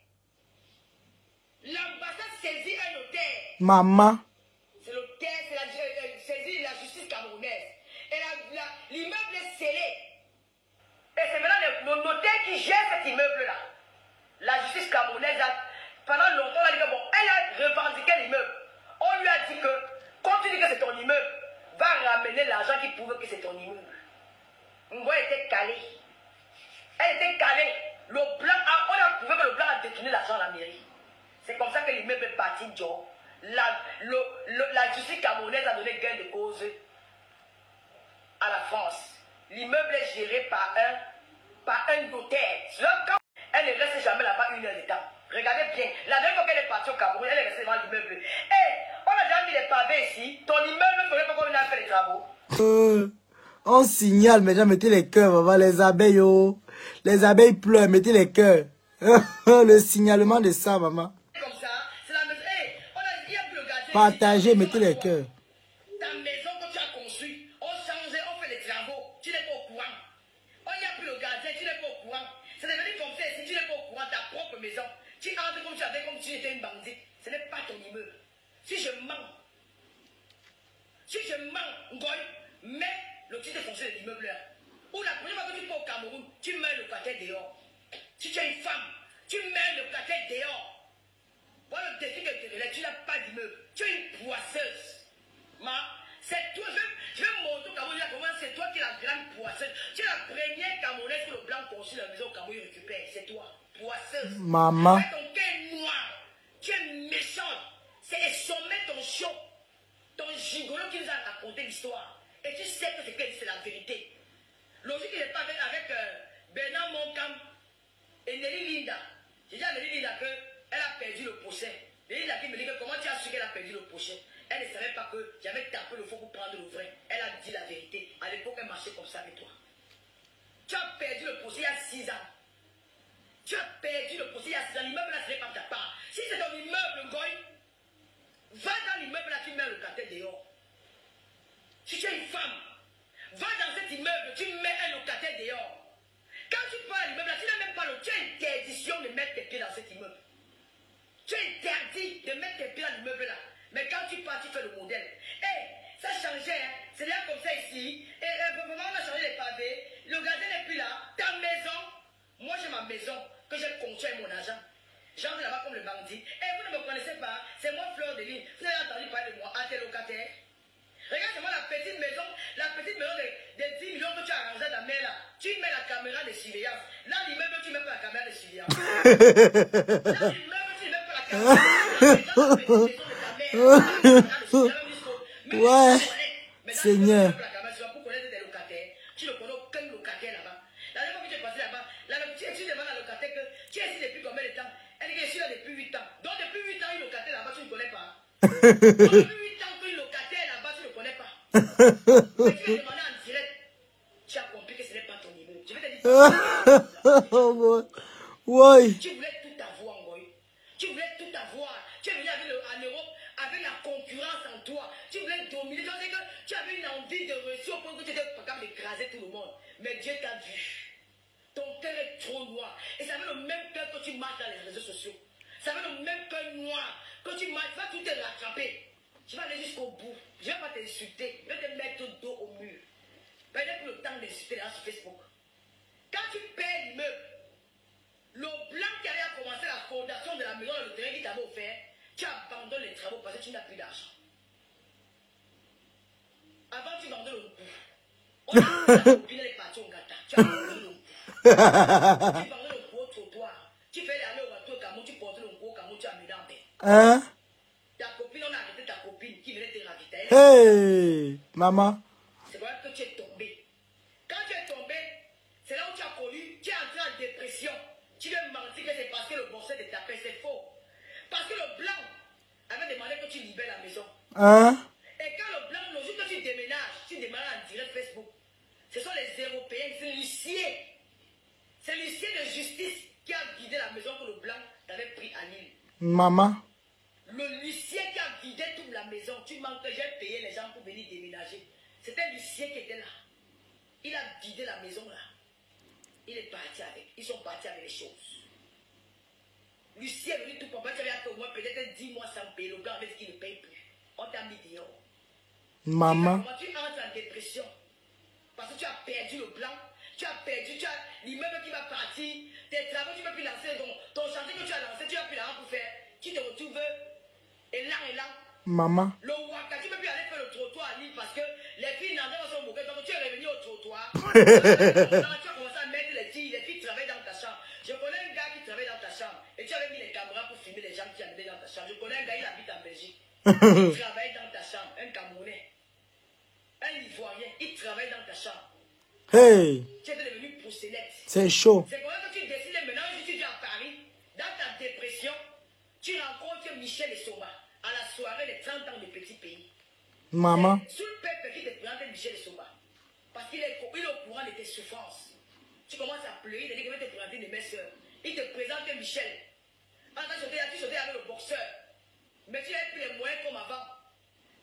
L'ambassade saisit un notaire. Maman. C'est le notaire, saisit la justice camerounaise. Et l'immeuble est scellé. Et c'est maintenant le notaire qui gère cet immeuble-là. La justice camerounaise, pendant longtemps, elle a dit que bon, elle a revendiqué l'immeuble. On lui a dit que, quand tu dis que c'est ton immeuble, va ramener l'argent qui prouve que c'est ton immeuble. Ngoy était calé. Elle était calée. On a prouvé que le blanc a détourné l'argent à la mairie. C'est comme ça que l'immeuble est parti, Joe. La justice camerounaise a donné gain de cause à la France. L'immeuble est géré par un notaire. Quand elle ne reste jamais là-bas 1 heure de temps. Regardez bien. La dernière fois qu'elle est partie au Cameroun, elle est restée devant l'immeuble. On a déjà mis les pavés ici. Ton immeuble, il faudrait pas qu'on ait fait les travaux. On signale, mais déjà mettez les cœurs, maman, les abeilles, oh. Les abeilles pleurent, mettez les cœurs. Le signalement de ça, maman. Comme ça, c'est la maison. Hey, on a dit, il y a plus le gardien. Partagez, mettez les cœurs. Ta maison que tu as construite, on change, on fait les travaux, tu n'es pas au courant. On n'y a plus le gardien, tu n'es pas au courant. C'est devenu comme ça, si tu n'es pas au courant, ta propre maison, tu entres comme tu avais, comme si tu étais une bandite. Ce n'est pas ton immeuble. Si je mens, Ngoy, mets le titre foncier de l'immeuble là. Ou la première fois que tu vas au Cameroun, tu mets le locataire dehors. Si tu es une femme, tu mets le locataire dehors. Voilà le défi que tu n'as pas d'immeuble. Tu es une poisseuse. C'est toi, je vais montrer au Cameroun comment c'est toi qui es la grande poisseuse. Tu es la première Camerounaise que le blanc construit la maison au Cameroun récupère. C'est toi, poisseuse. Maman. Avec ton cœur noir, tu es méchante. C'est les sommets ton show. Ton gigolo qui nous a raconté l'histoire. Et tu sais que c'est la vérité. Logique, il n'est pas avec Bernard Moncam et Nelly Linda. J'ai dit à Nelly Linda qu'elle a perdu le procès. Nelly Linda qui me dit que comment tu as su qu'elle a perdu le procès. Elle ne savait pas que j'avais tapé le faux pour prendre le vrai. Elle a dit la vérité. À l'époque, elle marchait comme ça avec toi. Tu as perdu le procès il y a 6 ans. Tu as perdu le procès il y a 6 ans. L'immeuble là, ce n'est pas ta part. Si c'est ton immeuble, Ngoy, va dans l'immeuble là, tu mets le locataire dehors. Si tu es une femme, va dans cet immeuble, tu mets un locataire dehors. Quand tu pars à l'immeuble là, tu n'as même pas le... Tu as interdiction de mettre tes pieds dans cet immeuble. Tu es interdit de mettre tes pieds dans l'immeuble là. Mais quand tu pars, tu fais le modèle. Hé, ça changeait, hein. C'est bien comme ça ici. Et on a changé les pavés. Le gardien n'est plus là. Ta maison, moi j'ai ma maison que j'ai construite avec mon argent. J'entre là-bas comme le bandit. Et vous ne me connaissez pas. C'est moi Fleur de Lille. Vous avez entendu parler de moi à tes locataires. Regarde, c'est moi la petite maison de 10 millions que tu as arrangé dans la main là. Tu mets la caméra de surveillance. Là, l'immeuble, tu ne mets pas la caméra de surveillance. Là, l'immeuble, tu ne mets pas la caméra de surveillance. Ouais, Seigneur. Pour connaître des locataires, tu ne connais aucun locataire là-bas. La dernière fois que tu es passé là-bas, tu demandes à la locataire que tu es ici depuis combien de temps? Elle dit que je suis là depuis 8 ans. Donc depuis 8 ans, une locataire là-bas, tu ne connais pas. Depuis 8 ans qu'une locataire là-bas, tu ne connais pas. Mais tu vas demander en direct. Tu as compris que ce n'est pas ton immeuble. Je vais te dire. Ouais. Tu voulais tout avoir, Ngoy. Tu voulais tout avoir. Tu es venu en Europe avec la concurrence en toi. Tu voulais dominer. Tu avais une envie de réussir au point que tu étais capable d'écraser tout le monde. Mais Dieu t'a vu. Ton cœur est trop noir. Et ça fait le même cœur que tu marches dans les réseaux sociaux. Ça fait le même cœur noir que tu marches. Tu vas tout te rattraper. Tu vas aller jusqu'au bout. Je ne vais pas t'insulter. Je vais te mettre le dos au mur. Mais il n'y a plus le temps d'insulter là sur Facebook. Quand tu payes l'immeuble, le blanc qui allait commencer la fondation de la maison, le terrain qui t'avait offert, tu abandonnes les travaux parce que tu n'as plus d'argent. Avant, tu vendais le bout. On a la copine, elle est partie au gâteau. Tu as vendu le bout. Tu vendais le bout au trottoir. Tu fais aller au bateau au Cameroun, tu portais le bout au Cameroun, tu as mis dans le Hein? Ta copine, on a arrêté ta copine qui venait te ravitailler. Hey, maman. C'est vrai que tu es tombé. Quand tu es tombé, c'est là où tu as connu, tu es entré en dépression. Tu veux me mentir que c'est parce que le bosseur de ta paix, c'est faux. Parce que le blanc avait demandé que tu libères la maison. Hein? Et quand le blanc, le jour que tu déménages en direct Facebook, ce sont les Européens, c'est l'huissier. C'est l'huissier de justice qui a vidé la maison que le blanc t'avait pris à Lille. Maman. Le l'huissier qui a vidé toute la maison, tu manques, j'ai payé les gens pour venir déménager. C'était l'huissier qui était là. Il a vidé la maison là. Il est parti avec. Ils sont partis avec les choses. L'huissier est venu tout pour moi. Tu avais au moins peut-être 10 mois sans payer. Le blanc avec qui ne paye plus. On t'a mis dehors. Maman. Tu entres en dépression. Parce que tu as perdu le blanc. Tu as perdu, tu as l'immeuble qui va partir. Tes travaux, tu ne peux plus lancer. Ton chantier que tu as lancé, tu n'as plus l'argent pour faire. Tu te retrouves élan. Maman. Le waka, tu ne peux plus aller faire le trottoir à Lille parce que les filles n'en ont pas moqué. Donc tu es revenu au trottoir. Tu as commencé à mettre les filles travaillent dans ta chambre. Je connais un gars qui travaille dans ta chambre. Et tu avais mis les caméras pour filmer les gens qui habitaient dans ta chambre. Je connais un gars, il habite en Belgique. Il travaille dans ta chambre. Un Camerounais. Un Ivoirien. Il travaille dans ta chambre. Hey. Tu es devenu prosélyte. C'est chaud. C'est comme ça que tu décides maintenant, si tu es à Paris, dans ta dépression, tu rencontres Michel Essoma à la soirée des 30 ans de Petit Pays. Maman. C'est sous le peuple qui te présente Michel Essoma. Parce qu'il est au courant de tes souffrances. Tu commences à pleurer, il te dit qu'il va te présenter une de mes soeurs. Il te présente Michel. En train de sauter, tu sautais avec le boxeur. Mais tu n'as plus les moyens comme avant.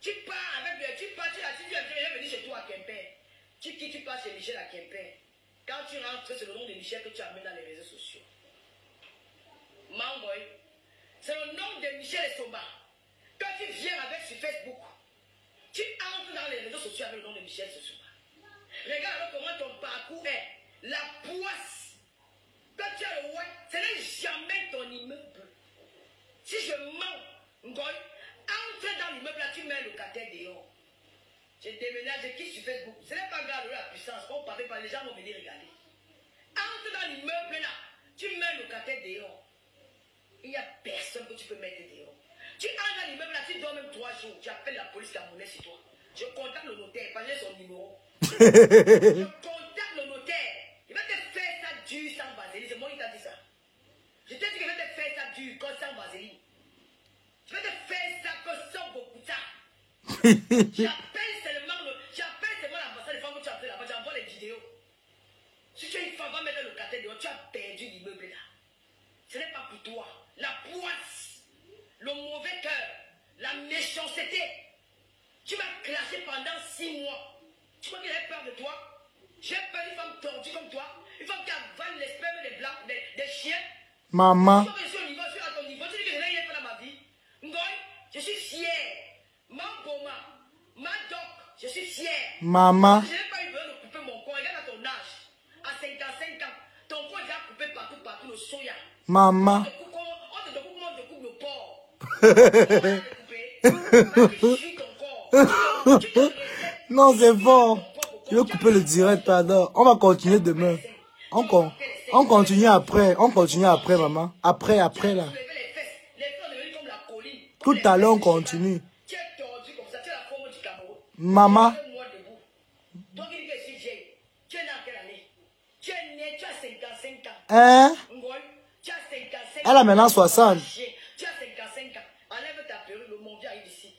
Tu pars avec le. Tu pars, tu es venu chez toi à Quimper. Tu quittes, tu pars chez Michel à Quimper. Quand tu rentres, c'est le nom de Michel que tu amènes dans les réseaux sociaux. Mangoy, c'est le nom de Michel Essomba. Quand tu viens avec sur Facebook, tu entres dans les réseaux sociaux avec le nom de Michel Essomba. Regarde alors comment ton parcours est. La poisse. Quand tu as le white, ce n'est jamais ton immeuble. Si je mens, Ngoy, entre dans l'immeuble là, tu mets le locataire dehors. Je déménage, je quitte sur Facebook. Ce n'est pas grave la puissance. On parle pas, les gens vont venir regarder. Entre dans l'immeuble là, tu mets le locataire dehors. Il n'y a personne que tu peux mettre dehors. Tu entres dans l'immeuble là, tu dors même 3 jours. Tu appelles la police camerounaise sur toi. Je contacte le notaire, parce que j'ai son numéro. Je contacte le notaire. Il va te faire ça dur sans vaseline. C'est moi qui t'a dit ça. Je t'ai dit qu'il va te faire ça dur comme sans vaseline. Je vais te faire ça que sans beaucoup de ça. J'appelle seulement l'ambassade de femmes que tu as fait là-bas. J'envoie les vidéos. Si tu es une femme, va mettre le locataire dehors. Tu as perdu l'immeuble là. Ce n'est pas pour toi. La poisse, le mauvais cœur, la méchanceté. Tu m'as clashé pendant 6 mois. Tu crois qu'il avait peur de toi? J'ai peur d'une femme tordue comme toi. Une femme qui avale les spermes des blancs, des chiens. Maman. Je suis au niveau, je suis à ton niveau. Tu dis que je n'ai rien fait dans ma vie. Ngoy, je suis fier. Mamboma, Madoc, je suis fier. Maman. Je n'ai pas eu besoin de couper mon corps. Regarde à ton âge. À 55 ans, ton corps est déjà coupé partout, le soya. Maman. On te découpe comment on découpe le porc. On va te couper. Tu suis ton corps. Non, c'est fort. Je vais couper le direct, pardon. On va continuer demain. On continue après. On continue après, maman. Après, là. Tout à l'heure, on continue. Tu es tordu comme ça, tu es la forme du Cameroun. Maman. Toi qui dis que je suis vieille, tu es né en quelle année? Tu es né, tu as 55 ans. Hein? Tu as 55 ans. Elle a maintenant 60. Tu as 55 ans. Enlève ta perruque, le monde arrive ici.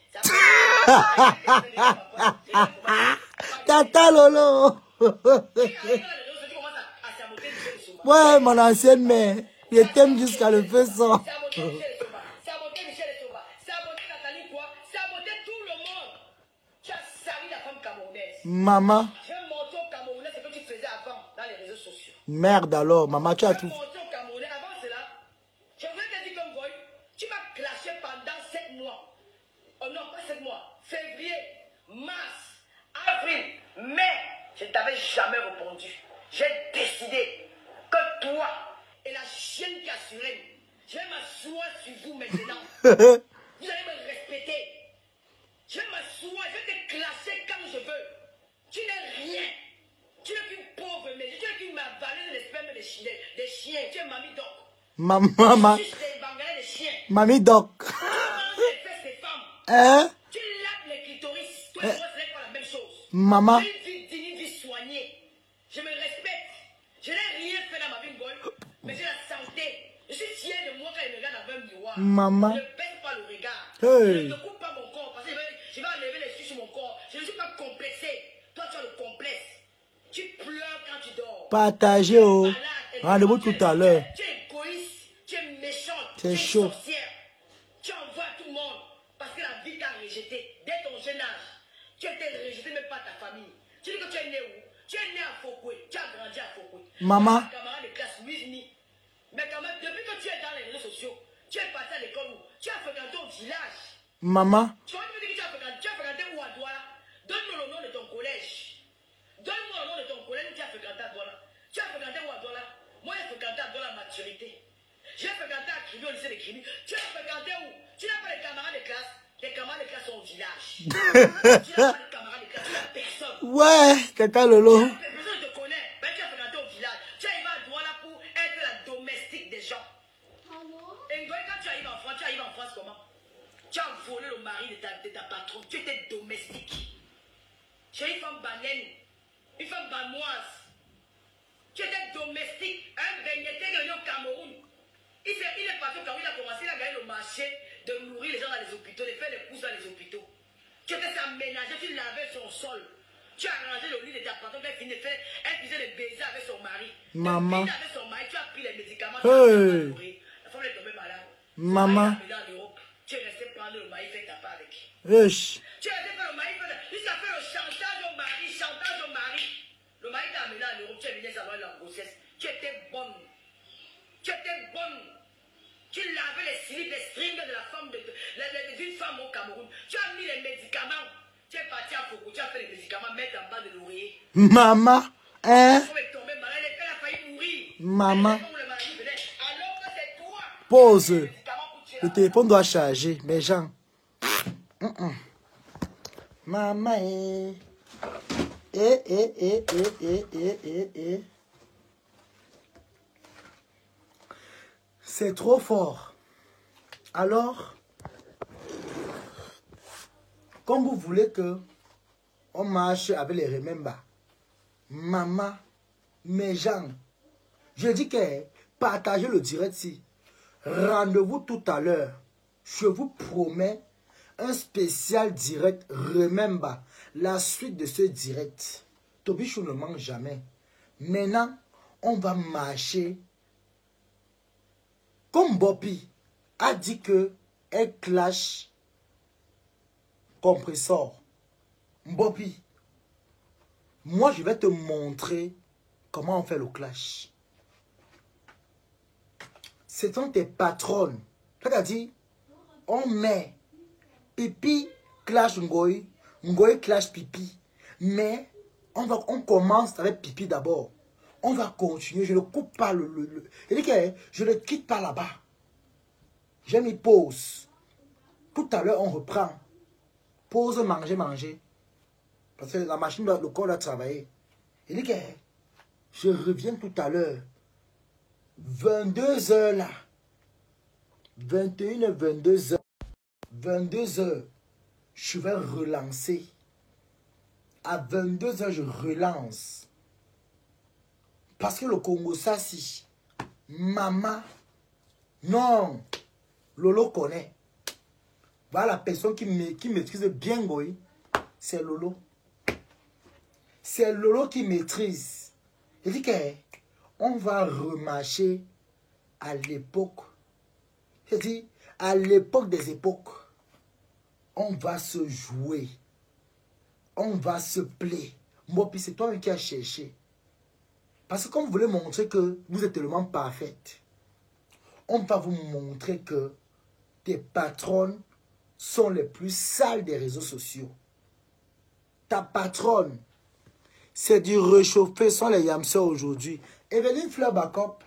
Tata Lolo. Ouais, mon ancienne mère. Je t'aime jusqu'à le feu sang. Saboter Michel Essomba. Saboter Nathalie quoi? Saboter tout le monde. Tu as sali la femme camerounaise. Maman. Je vais montrer aux Camerounais ce que tu faisais avant dans les réseaux sociaux. Merde alors, maman, tu as tout. Je vais montrer aux Camerounais avant cela. Je voulais te dire comme Ngoy, tu m'as clashé pendant 7 mois. Oh non, pas 7 mois. Février, mars, avril, mai. Je ne t'avais jamais répondu. J'ai décidé que toi et la chienne qui assurait, je vais m'asseoir sur vous maintenant. Vous allez me respecter. Je vais m'asseoir, je vais te classer quand je veux. Tu n'es rien. Tu n'es qu'une pauvre mais tu n'es qu'une mavaleuse des spermes des chiens. Tu es mamie doc. Maman. Tu es bangalais des chiens. Mamie doc. Tu manges les fesses des femmes. Hein? Tu laves les clitoris. Toi et moi, ce n'est pas la même chose. Maman. J'ai une vie digne, une vie soignée. Je me respecte. Je n'ai rien fait dans ma vie, Ngoy, mais j'ai la santé. Je suis fier de moi quand je me regarde dans un miroir. Maman. Je ne baisse pas le regard. Hey. Je ne coupe pas mon corps parce que je vais enlever les suces sur mon corps. Je ne suis pas complexé. Toi, tu as le complexe. Tu pleures quand tu dors. Partagez, oh. Rendez-vous tout à l'heure. Tu es égoïste. Tu es méchante. C'est tu es chaud. sorcière. Tu envoies tout le monde parce que la vie t'a rejeté. Dès ton jeune âge, tu étais rejeté même par ta famille. Tu dis que tu es né où? Tu es né à Fokoué. Tu as grandi à Fokoué. Maman. Tu as un camarade de classe Wisni. Mais quand même, depuis que tu es dans les réseaux sociaux, tu es parti à l'école où? Tu as fréquenté au village. Maman. Tu vois, tu me dis que tu as fréquenté où à Douala? Donne-moi le nom de ton collège. Donne-moi le nom de ton collège où tu as fréquenté à Douala. Tu as fréquenté où à Douala? Moi, j'ai fréquenté à Douala maturité. J'ai fréquenté à Kribi au lycée de Kribi. Tu as fréquenté où? Tu n'as pas les camarades de classe. Les camarades de classe sont au village. Tu n'as pas les camarades de classe. Tu n'as personne. Ouais, Tata Lolo. Personne ne te connaît. Ben, tu as fréquenté au village. Tu arrives à Douala pour être la domestique des gens. Et quand tu arrives en France comment? Tu as volé le mari de ta patronne. Tu étais domestique. Tu es une femme banaine. Une femme banoise. Tu étais domestique. Un beigneté qui est venu au Cameroun. Il est parti au Cameroun, il a commencé, il a gagné le marché de nourrir les gens dans les hôpitaux, de faire les courses dans les hôpitaux. Tu étais sa ménagère, tu lavais son sol. Tu as arrangé le lit de ta patronne, elle faisait des baisers avec son mari. Tu Maman. Tu avais son mari, tu as pris les médicaments, Hey. la femme est tombée malade. Maman. Tu es resté prendre le mari, fait ta part avec. Wesh. Tu es resté prendre le mari, jusqu'à faire le chantage au mari, chantage au mari. Le mari t'a amené en Europe, tu es venu savoir la grossesse. Tu étais bonne. Tu étais bonne. Tu lavais les slips, les strings de la femme, d'une femme au Cameroun. Tu as mis les médicaments. Tu es parti à Fogo, tu as fait les médicaments, mettre en bas de l'oreiller. Maman. Hein? La femme est tombée malade, elle a failli mourir. Maman. Alors que c'est toi. Pause. Le téléphone doit charger. Mais Jean. Maman. C'est trop fort. Alors, comme vous voulez que on marche avec les remembers, maman, mes gens, je dis que partagez le direct ici. Rendez-vous tout à l'heure. Je vous promets un spécial direct. Remember, la suite de ce direct. Tobichou ne manque jamais. Maintenant, on va marcher. Comme Bobby a dit que elle clash compresseur. Bobby, moi je vais te montrer comment on fait le clash. Ce sont tes patronnes. C'est-à-dire, on met pipi clash Ngoï, Ngoï clash pipi. Mais on commence avec pipi d'abord. On va continuer. Je ne coupe pas je ne quitte pas là-bas. J'ai mis pause. Tout à l'heure, on reprend. Pause, manger, manger. Parce que la machine, le corps doit travailler. Il dit que je reviens tout à l'heure. 22h là. 21h, 22h. 22h, je vais relancer. À 22h, je relance. Parce que le Congo, ça, si. Maman. Non. Lolo connaît. Voilà la personne qui maîtrise bien Goï. C'est Lolo. C'est Lolo qui maîtrise. Il dit qu'on va remarcher à l'époque. Il dit, à l'époque des époques, on va se jouer. On va se plaire. Moi, puis c'est toi qui as cherché. Parce que comme vous voulez montrer que vous êtes tellement parfaite, on va vous montrer que tes patronnes sont les plus sales des réseaux sociaux. Ta patronne, c'est du réchauffé, sont les yamseurs aujourd'hui. Evelyne Fleur Backup,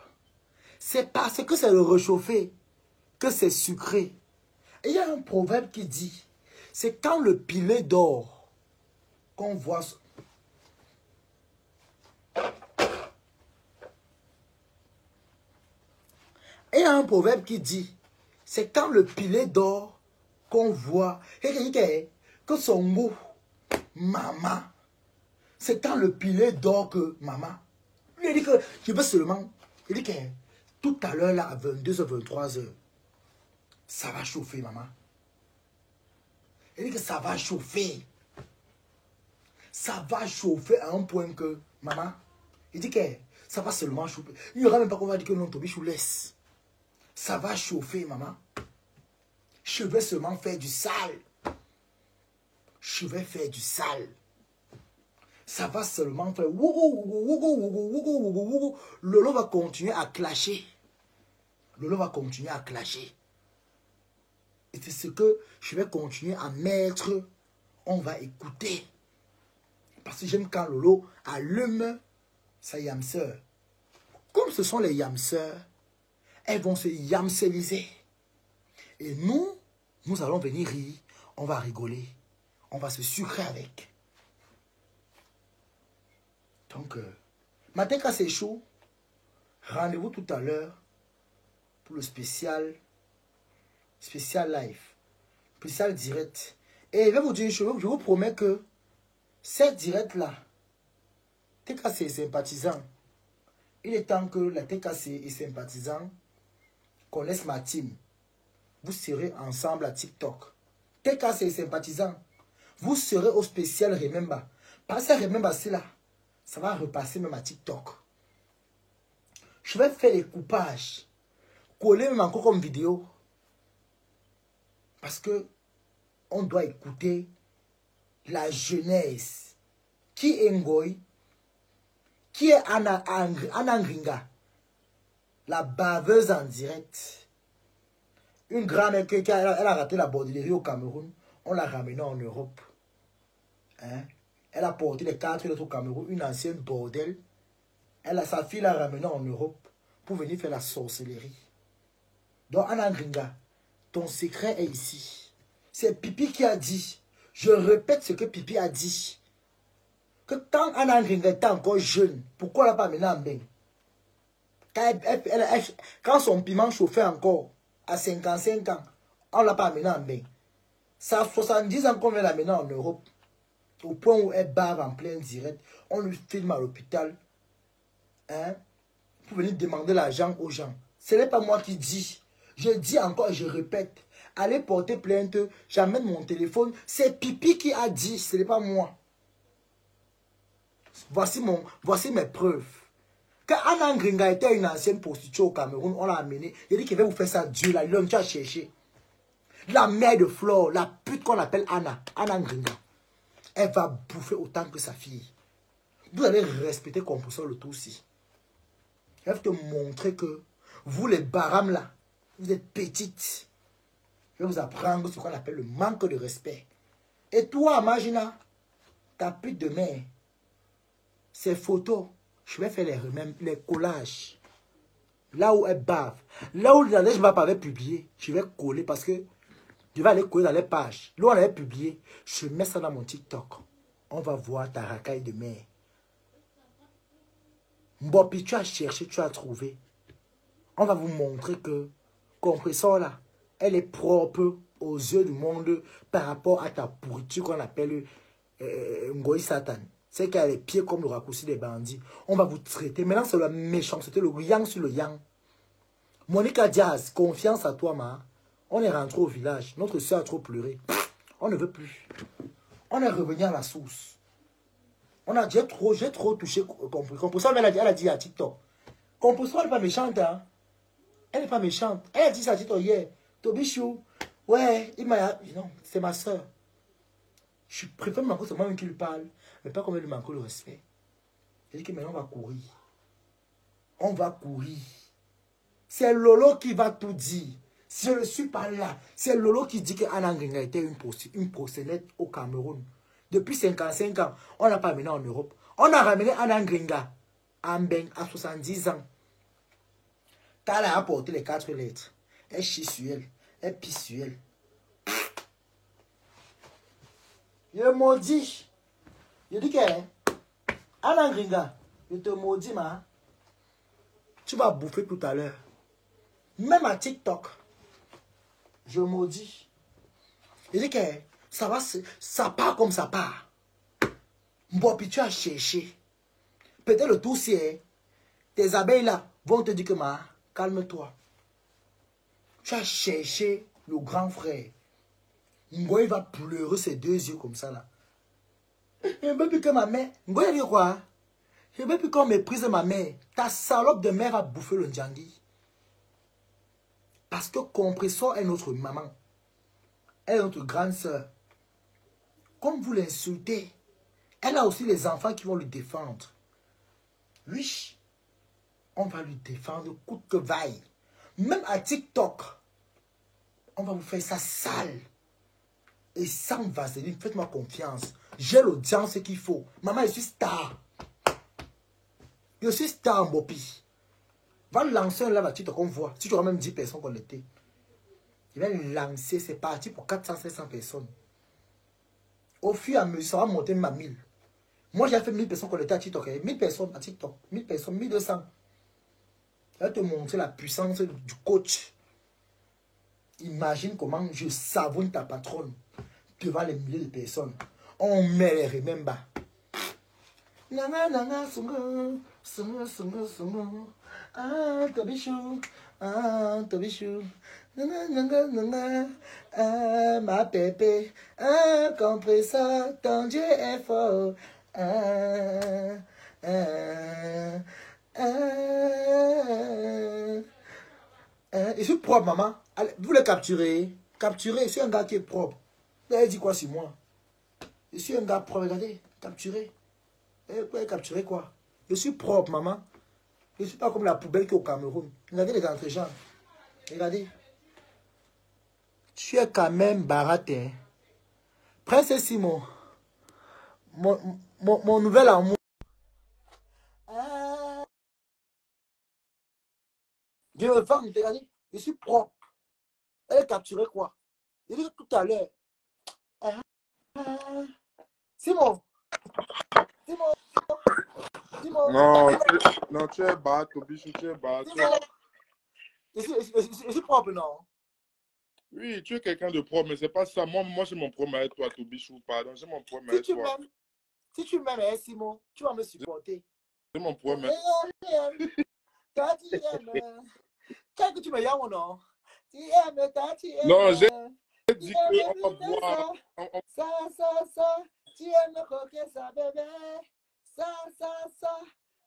c'est parce que c'est le réchauffé que c'est sucré. Et il y a un proverbe qui dit, c'est quand le pilet dort qu'on voit... Et il y a un proverbe qui dit, c'est quand le pilet dort qu'on voit, que son mot, maman, c'est quand le pilet dort que maman. Il dit que je veux seulement, il dit que tout à l'heure là, à 22h, 23h, ça va chauffer maman. Il dit que ça va chauffer. Ça va chauffer à un point que, maman, il dit que ça va seulement chauffer. Il n'y aura même pas qu'on va dire que non, Tobichou laisse. Ça va chauffer, maman. Je vais seulement faire du sale. Je vais faire du sale. Ça va seulement faire... Lolo va continuer à clasher. Lolo va continuer à clasher. Et c'est ce que je vais continuer à mettre. On va écouter. Parce que j'aime quand Lolo allume sa yamseur. Comme ce sont les yamseurs, elles vont se yamseliser. Et nous allons venir rire. On va rigoler. On va se sucrer avec. Donc, Mateka c'est chaud. Rendez-vous tout à l'heure pour le spécial live. Spécial direct. Et je vais vous dire une chose. Je vous promets que cette direct-là, TKC est sympathisant. Il est temps que la TKC est sympathisant connaisse ma team. Vous serez ensemble à TikTok. TKC est sympathisant. Vous serez au spécial Remember. Parce que Remember, c'est là. Ça va repasser même à TikTok. Je vais faire les coupages. Coller même encore comme vidéo. Parce que on doit écouter la jeunesse. Qui est Ngoy? Qui est Anna Ngringa? La baveuse en direct. Une grand-mère elle a raté la bordellerie au Cameroun. On l'a ramenée en Europe. Hein? Elle a porté les 4 lettres au Cameroun. Une ancienne bordel. Sa fille l'a ramenée en Europe pour venir faire la sorcellerie. Donc, Anna Ngringa, ton secret est ici. C'est Pipi qui a dit. Je répète ce que Pipi a dit. Que quand Anna Ngringa était encore jeune, pourquoi elle n'a pas amené en bain? Quand son piment chauffait encore, à 55 ans, on ne l'a pas amené en bain. Ça a 70 ans qu'on vient l'amener en Europe. Au point où elle bave en plein direct. On lui filme à l'hôpital. Hein, pour venir demander l'argent aux gens. Ce n'est pas moi qui dis. Je dis encore et je répète. Allez porter plainte. J'amène mon téléphone. C'est Pipi qui a dit. Ce n'est pas moi. Voici mes preuves. Quand Anna Ngringa était une ancienne prostituée au Cameroun, on l'a amenée. Il a dit qu'il va vous faire ça. Dieu, là, l'homme, tu as cherché. La mère de Flore, la pute qu'on appelle Anna Ngringa. Elle va bouffer autant que sa fille. Vous allez respecter Compressor le tout aussi. Elle va te montrer que vous, les baram là, vous êtes petites. Je vais vous apprendre ce qu'on appelle le manque de respect. Et toi, Magina, ta pute de mère, ces photos, je vais faire les collages. Là où elle bave. Là où la neige m'a pas publié, je vais coller parce que je vais aller coller dans les pages. Là où on avait publié, je mets ça dans mon TikTok. On va voir ta racaille de mère. Mbopi, tu as cherché, tu as trouvé. On va vous montrer que Compressor là, elle est propre aux yeux du monde par rapport à ta pourriture qu'on appelle Ngoy Satan. C'est qu'elle a les pieds comme le raccourci des bandits. On va vous traiter. Maintenant, c'est la méchanceté, le yang sur le yang. Monica Diaz, confiance à toi, ma. On est rentré au village. Notre soeur a trop pleuré. On ne veut plus. On est revenu à la source. J'ai trop touché Compressor. Elle a dit à TikTok. Compressor, elle n'est pas méchante. Hein? Elle n'est pas méchante. Elle a dit ça à TikTok hier. Tobichou, ouais, il m'a... Non, c'est ma soeur. Je préfère m'en c'est moi-même qui lui parle. Mais pas comme elle lui manque le respect. Elle dit que maintenant on va courir. On va courir. C'est Lolo qui va tout dire. Si je ne suis pas là, c'est Lolo qui dit que Anna Ngringa était une proxénète au Cameroun. Depuis 55 ans, on n'a pas amené en Europe. On a ramené Anna Ngringa en Ben à 70 ans. Quand elle a apporté les 4 lettres, elle chie sur elle, elle pisse sur elle. Je maudis. Je dis que Anna Ngringa, je te maudis, ma. Tu vas bouffer tout à l'heure. Même à TikTok, je maudis. Je dis que ça part comme ça part. Mbopi, tu as cherché. Peut-être le tout c'est tes abeilles là vont te dire que ma, calme-toi. Tu as cherché le grand frère. Ngoy va pleurer ses 2 yeux comme ça là. Je ne veux plus que ma mère. Ngoy dit quoi? Je ne veux plus qu'on méprise ma mère. Ta salope de mère a bouffé le Ndjangui. Parce que Compressor est notre maman. Elle est notre grande soeur. Comme vous l'insultez, elle a aussi les enfants qui vont lui défendre. Oui, on va lui défendre coûte que vaille. Même à TikTok, on va vous faire ça sale. Et sans vaseline, faites-moi confiance. J'ai l'audience qu'il faut. Maman, je suis star. Je suis star, Mbopi. Va lancer un live à TikTok qu'on voit. Si tu auras même 10 personnes connectées. Il va lancer, c'est parti pour 400-500 personnes. Au fur et à mesure, ça va monter même à 1000. Moi, j'ai fait 1000 personnes connectées à TikTok. 1000 personnes à TikTok. 1000 personnes, 1200. Je vais te montrer la puissance du coach. Imagine comment je savonne ta patronne devant les milliers de personnes. On met les remèmes bas. Nanga, nanga, songo, songo, songo, songo. Ah, Tobichou, ah, Tobichou. Nanga, nanga, nanga. Ah, ma pépé. Ah, Compressor, ton Dieu est fort. Ah, ah, ah. Je suis propre, maman. Allez, vous le capturez. Capturez, c'est un gars qui est propre. Vous avez dit quoi sur moi? Je suis un gars propre, regardez. Capturez. Vous pouvez capturer quoi? Je suis propre, maman. Je ne suis pas comme la poubelle qui est au Cameroun. Regardez les entre-gens. Regardez. Tu es quand même baraté. Prince Simon. Mon nouvel amour. Je veux faire, regardez. Je suis propre. Elle est capturée quoi? Je dis tout à l'heure. Simon. Simon. Simon. Non, tu es bas, Tobichou, tu es bas. Simon. Je suis propre, non? Oui, tu es quelqu'un de propre, mais c'est pas ça. Moi j'ai mon problème avec toi, Tobichou. Pardon, j'ai mon problème avec toi. Si tu m'aimes, Simon, tu vas me supporter. J'ai mon problème. Quand tu aimes, quand tu me aimes ou non? Tu aimes, quand tu aimes. Non, j'ai dit qu'on va boire. Ça. Tu aimes coquer ça, bébé. Ça.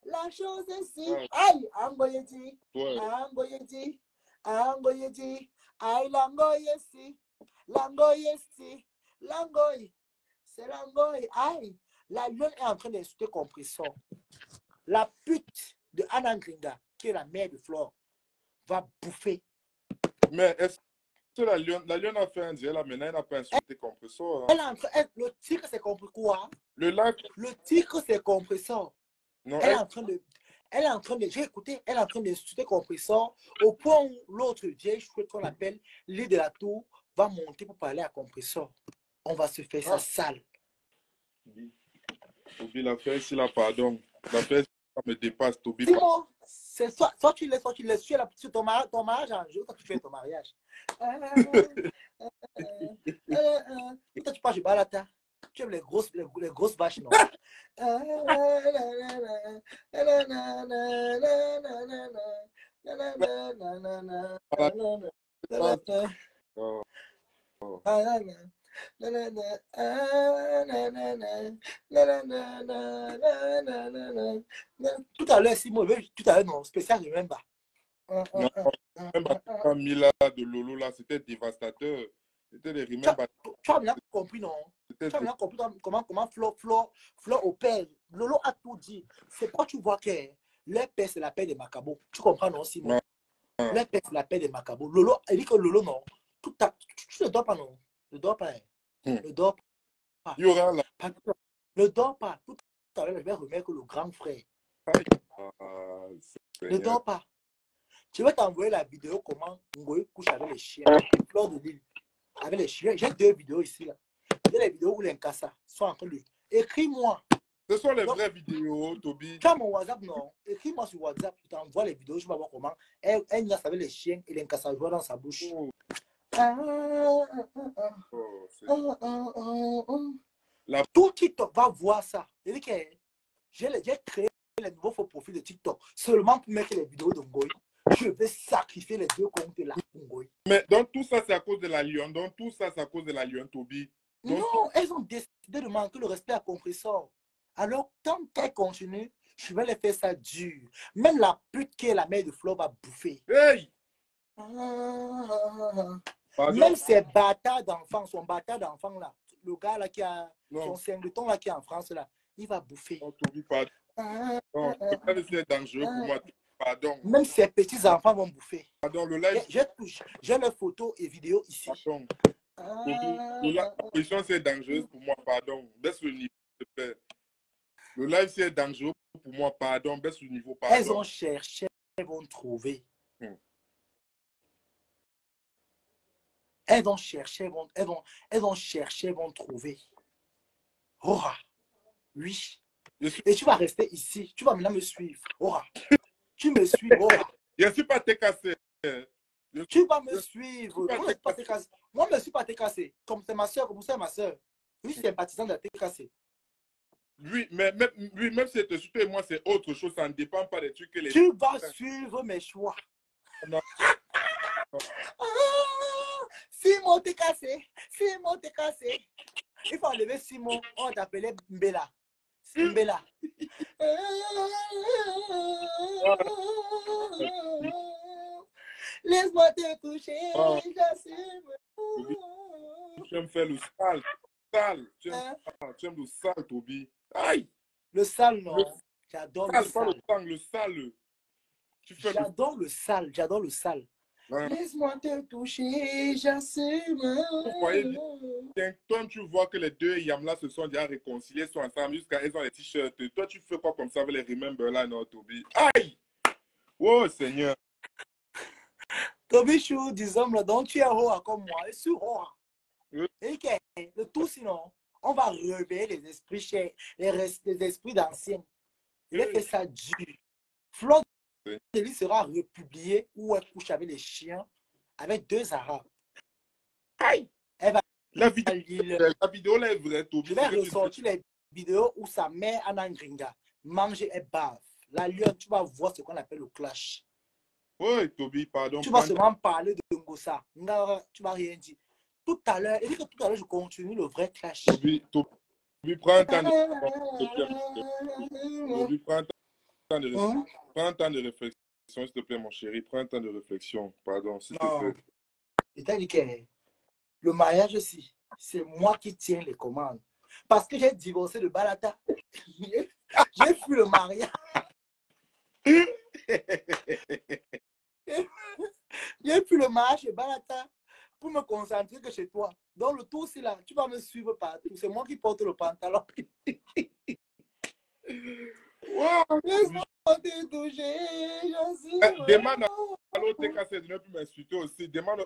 La chose est si. Aïe, Angoyeti. Angoyeti. Aïe, Langoyesi. Langoy. C'est Langoy. Aïe. La lionne est en train d'insulter compresseur. La pute de Anna Gringa, qui est la mère de Flore, va bouffer. Mais est-ce que la lionne a fait un dieu là maintenant, elle n'a pas insulté compresseur? Hein? Le tigre, c'est compris quoi? Le live. Le tigre, c'est compresseur. Non, elle est en train de, j'ai écouté, elle est en train d'insulter compresseur au point où l'autre vieille chouette qu'on appelle l'île de la tour va monter pour parler à compresseur. On va se faire ça sale. Tobi, l'affaire ici, là, pardon. L'affaire ici, ça me dépasse, Tobi. Simon, c'est soit tu laisses, sur ton mariage en jeu, quand tu fais ton mariage. Toi, tu parles du balata. Tu aimes les grosses vaches, non? Tout à l'heure, Simon, tout à l'heure, non, spécial, je même pas. Non, même pas mis là de Lolo, là, c'était dévastateur. C'était des remèdes. Tu as bien compris, non? Tu as bien compris comment Flo opère. Lolo a tout dit. C'est quand tu vois que leur père, c'est la paix des Macabos. Tu comprends, non, Simon? Leur père, c'est la paix des Macabos. Lolo, elle dit que Lolo, non. Tu ne dors pas, non? Ne dors pas. Ne dors pas. Il y aura là. Ne dors pas. Tout à l'heure, je vais remettre le grand frère. Ne dors pas. Je vais t'envoyer la vidéo comment Ngoï couche avec les chiens. Fleur de l'île. Avec les chiens. J'ai 2 vidéos ici. Là. J'ai les vidéos où les Nkassa sont en train de... Écris-moi. Ce sont les vraies vidéos, Tobi. Tu as mon WhatsApp, non? Écris-moi sur WhatsApp. Je t'envoie les vidéos. Je vais voir comment elle niasse avec les chiens et les Nkassa jouent dans sa bouche. Tout TikTok va voir ça. J'ai créé les nouveaux faux profils de TikTok seulement pour mettre les vidéos de Ngoï. Je vais sacrifier les 2 comptes là pour Ngoï. Mais donc tout ça, c'est à cause de la lionne. Donc tout ça, c'est à cause de la lionne, Tobi. Donc, non, elles ont décidé de manquer le respect à compresseur. Alors, tant qu'elles continuent, je vais les faire ça dur. Même la pute qui est la mère de Flo va bouffer. Hey! Même ces bâtards d'enfants, son bâtard d'enfant là, le gars là qui a son singleton là qui est en France là, il va bouffer. Non, Tobi, pardon. Non, c'est dangereux pour moi. Pardon. Même ses petits-enfants vont bouffer. Pardon, le live. J'ai les photos et vidéos ici. Pardon. La position, c'est dangereux pour moi, pardon. Baisse le niveau, s'il te plaît. Le live, c'est dangereux pour moi, pardon. Baisse le niveau, pardon. Elles ont cherché, elles vont trouver. Elles ont cherché, elles vont chercher, vont trouver. Aura. Oui. Et tu vas rester ici. Tu vas maintenant me suivre. Aura. Tu me suis, Aura. Je ne suis pas TKC. Tu vas me suivre. Moi, je ne suis pas TKC. Moi, je ne suis pas TKC. Comme c'est ma soeur, comme c'est ma soeur. Oui, c'est sympathisant de la TKC. Oui, mais même si tu suis moi, c'est autre chose. Ça ne dépend pas des trucs que les... Tu vas suivre mes choix. Non. Simon TKC. Simon TKC. Il faut enlever Simon. On t'appelait Mbela. Mbela. Laisse-moi te toucher, Ah, j'assume. Toby, tu aimes faire le sale. Sale. Hein? Tu aimes le sale, Toby. Aïe! Le sale, Le non. J'adore le sale, pas le sale. sang, le sale. Tu fais le J'adore le sale. J'adore le sale. hein. Laisse-moi te toucher, j'assume. Vous voyez bien, toi, tu vois que les deux Yamla se sont déjà réconciliés, sont ensemble jusqu'à elles ont les t-shirts. Toi, tu fais quoi comme ça avec les Remember là, non, Toby? Aïe! Oh, Seigneur. Toby Chou, des hommes là, donc tu es roi comme moi. Et sur roi. Oui. Et que le tout, sinon, on va réveiller les esprits chers, les esprits d'anciens. Il a fait ça dur. Flot Oui. de lui sera republié où elle couche avec les chiens, avec 2 Arabes. Aïe! Elle va La vidéo là est vraie, Toby. Je vais ressortir les vidéos où sa mère, Anna Ngringa, mange et bave. La lionne, tu vas voir ce qu'on appelle le clash. Oui, Toby, pardon. Tu vas seulement parler de Ngosa. Tu vas rien dire. Tout à l'heure, et dit que tout à l'heure, je continue le vrai clash. Toby, prends un temps de Toby, prends un temps de réflexion. Prends un temps de réflexion, s'il te plaît, mon chéri. Prends un temps de réflexion. Pardon, s'il te plaît. C'est-à-dire que le mariage aussi, c'est moi qui tiens les commandes. Parce que j'ai divorcé de Balata. J'ai fui le mariage. J'ai fui le mariage chez Balata pour me concentrer que chez toi. Donc le tour, c'est là. Tu vas me suivre partout. C'est moi qui porte le pantalon. Wow. Demande à l'autre TKC de ne plus m'insulter aussi. Demande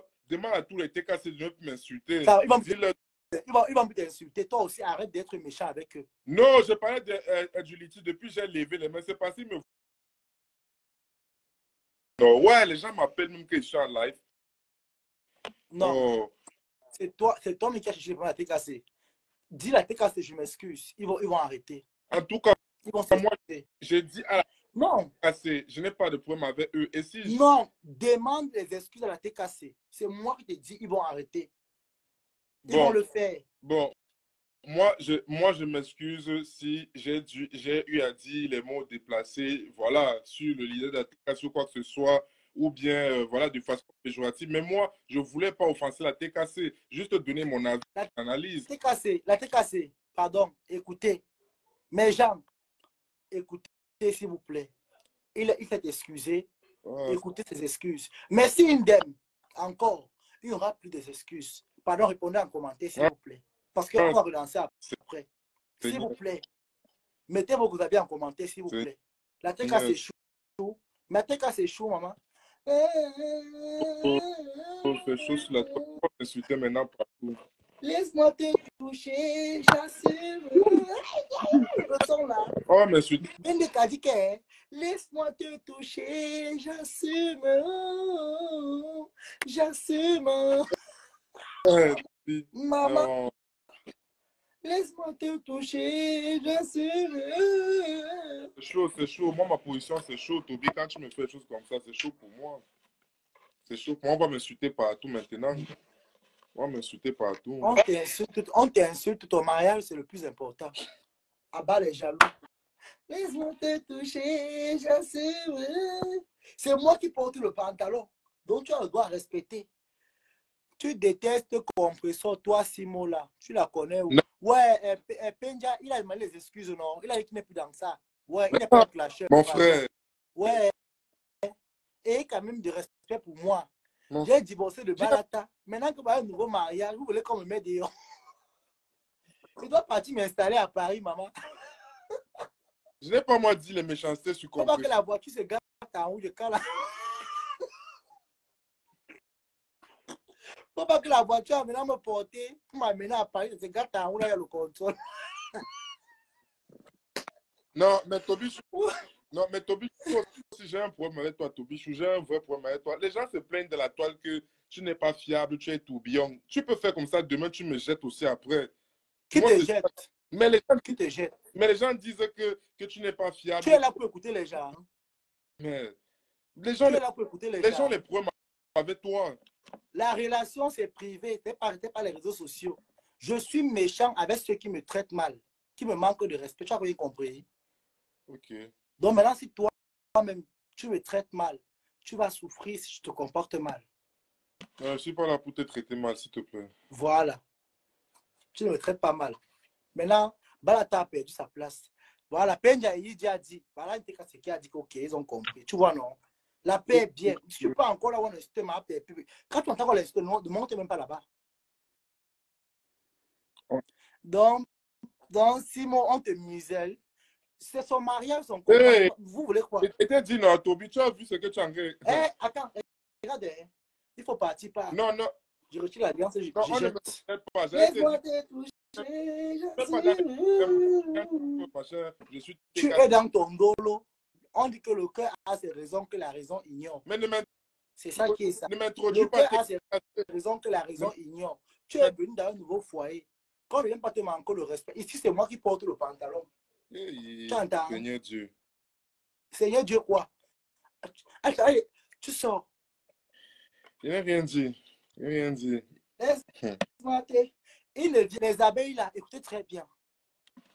à tous les TKC de ne plus m'insulter. Ils vont plus t'insulter. Toi aussi, arrête d'être méchant avec eux. Non, je parlais d'Agility depuis j'ai levé les mains. C'est parce qu'ils me... Non, ouais, les gens m'appellent même que je suis en live. Non. Oh. C'est toi mais qui a cherché la TKC. Dis la TKC, je m'excuse. Ils vont arrêter. En tout cas, ils vont moi, j'ai dit à la non. TKC, je n'ai pas de problème avec eux. Et si non, demande les excuses à la TKC. C'est moi qui te dis, ils vont arrêter. Ils vont le faire. Bon, moi, je m'excuse si j'ai eu à dire les mots déplacés, voilà, sur le leader de la TKC ou quoi que ce soit, ou bien, voilà, de façon péjorative. Mais moi, je ne voulais pas offenser la TKC, juste donner mon avis, analyse. La TKC, pardon, écoutez, mes gens, écoutez, s'il vous plaît. Il s'est excusé. Écoutez ses excuses. Mais si indemne, encore, il n'y aura plus d'excuses. Pardon, répondez en commentaire, s'il vous plaît. Parce qu'on va relancer après. S'il vous plaît. Mettez vos habits en commentaire, s'il vous plaît. La TK, c'est chou. Ma TK, c'est chou, maman. C'est chaud sur la table. On va t'insulter maintenant partout. Laisse-moi te toucher, j'assume. Le son là. Oh, mais c'est... Laisse-moi te toucher, j'assume. J'assume. Maman. Laisse-moi te toucher, j'assume. C'est chaud. Moi, ma position, c'est chaud. Toby, quand tu me fais des choses comme ça, c'est chaud pour moi. C'est chaud pour moi. On va m'insulter partout maintenant. On va m'insulter partout. On t'insulte, ton mariage, c'est le plus important. Abat les jaloux. Laisse-moi te toucher, j'assume. C'est moi qui porte le pantalon. Donc tu as le droit à respecter. Tu détestes Compressor, toi, Simo, là. Tu la connais où? Ouais, Penja, il a demandé les excuses, non? Il a dit qu'il n'est plus dans ça. Ouais, il n'est pas un clasheur. Mon frère. Ouais. Et quand même de respect pour moi. J'ai divorcé de Balata. Maintenant que un nouveau mariage, vous voulez qu'on me mette dehors. Je dois partir m'installer à Paris, maman. Je n'ai pas moi dit les méchancetés sur Compressor. Faut pas que la voiture se gâte en haut de Cala. Faut pas que la voiture maintenant me porter pour m'amener à Paris. Se gâte en haut, là, il y a le contrôle. Non, mais Toby, si j'ai un problème avec toi, Toby, j'ai un vrai problème avec toi. Les gens se plaignent de la toile que tu n'es pas fiable, tu es tourbillon. Tu peux faire comme ça, demain tu me jettes aussi après. Qui te jette? Mais les gens, qui te jette? Mais les gens disent que tu n'es pas fiable. Tu es là pour écouter les gens. Mais les gens, tu es là pour écouter les gens. Gens les problèmes avec toi. La relation, c'est privé, c'est pas les réseaux sociaux. Je suis méchant avec ceux qui me traitent mal, qui me manquent de respect. Tu as bien compris? Ok. Donc maintenant, si toi-même, tu me traites mal, tu vas souffrir si tu te comportes mal. Je ne suis pas là pour te traiter mal, s'il te plaît. Voilà. Tu ne me traites pas mal. Maintenant, Balata a perdu sa place. Voilà, Penja Yidi a dit, voilà, qui a dit ok, ils ont compris. Tu vois, non? La paix est bien. Si tu peux encore là où on est système à paix. Quand tu entends le système, ne monte même pas là-bas. Donc, Simon, on te muselle. C'est son mariage, son combat. Hey, vous voulez quoi? et t'as dit non, Toby, tu as vu ce que tu as engagé. Attends, regarde, il faut partir par. Non, non. Je retire l'alliance et je Non, on ne jette. me pas. Laisse-moi te toucher. Tu es dans ton dolo. On dit que le cœur a ses raisons que la raison ignore. C'est ça qui est ça. Le cœur a ses raisons que la raison ignore. Tu es venu dans un nouveau foyer. Quand je ne viens pas te manquer le respect, ici c'est moi qui porte le pantalon. Tu entends? Seigneur Dieu. Seigneur Dieu quoi? Allez, tu sors. Il n'a rien dit. Il n'a rien dit. Laisse-moi te. Les abeilles là, écoutez très bien.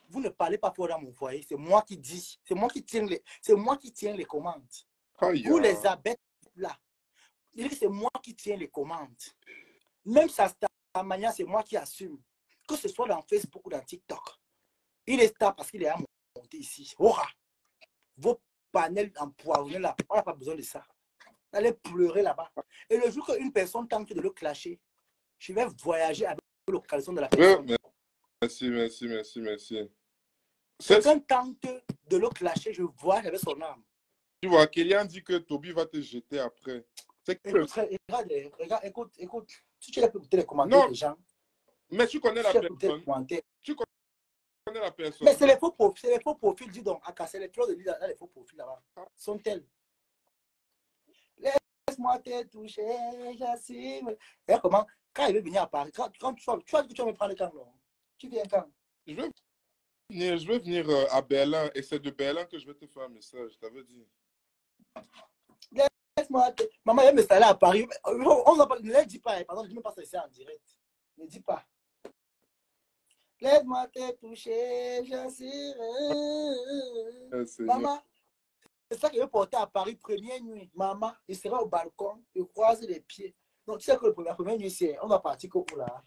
Vous ne parlez pas fort dans mon foyer. C'est moi qui dis. C'est moi qui tiens les commandes. Vous les abeilles là. C'est moi qui tiens les commandes. Même sa manière, c'est moi qui assume. Que ce soit dans Facebook ou dans TikTok. Il est star parce qu'il est à monter ici. Ora! Vos panels empoisonnés là, on n'a pas besoin de ça. Allez pleurer là-bas. Et le jour qu'une personne tente de le clasher, je vais voyager avec la localisation de la personne. Merci. Quelqu'un tente de le clasher, je voyage avec son âme. Tu vois, Kélian dit que Toby va te jeter après. Écoute, si tu as écouté les commentaires des gens. Mais tu connais la personne. Tu connais la personne. Mais c'est les faux profils, dis donc. À casser les fleurs de l'île, les faux profils là-bas. Sont-elles? Laisse-moi te toucher, j'assume. Et comment? Quand il veut venir à Paris, quand tu as dit que tu vas me prendre quand, non? Tu viens quand? Je vais venir à Berlin et c'est de Berlin que je vais te faire un message, je t'avais dit. Laisse-moi te... Maman, elle me installer à Paris. Ne le dis pas, pardon, je ne dis même pas ça ici en direct. Ne dis pas. Laisse-moi te toucher, j'assure. Maman, c'est ça que je vais porter à Paris première nuit. Maman, il sera au balcon, il croise les pieds. Donc, tu sais que la première nuit, c'est on va partir où là?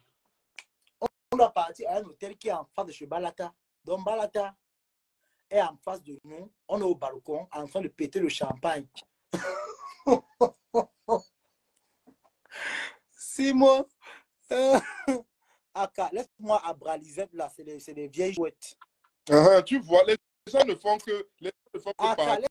On va partir à un hôtel qui est en face de chez Balata. Donc, Balata est en face de nous. On est au balcon en train de péter le champagne. Simon, laisse-moi à Bralisette là, c'est des vieilles chouettes. Tu vois, les gens ne font que parler.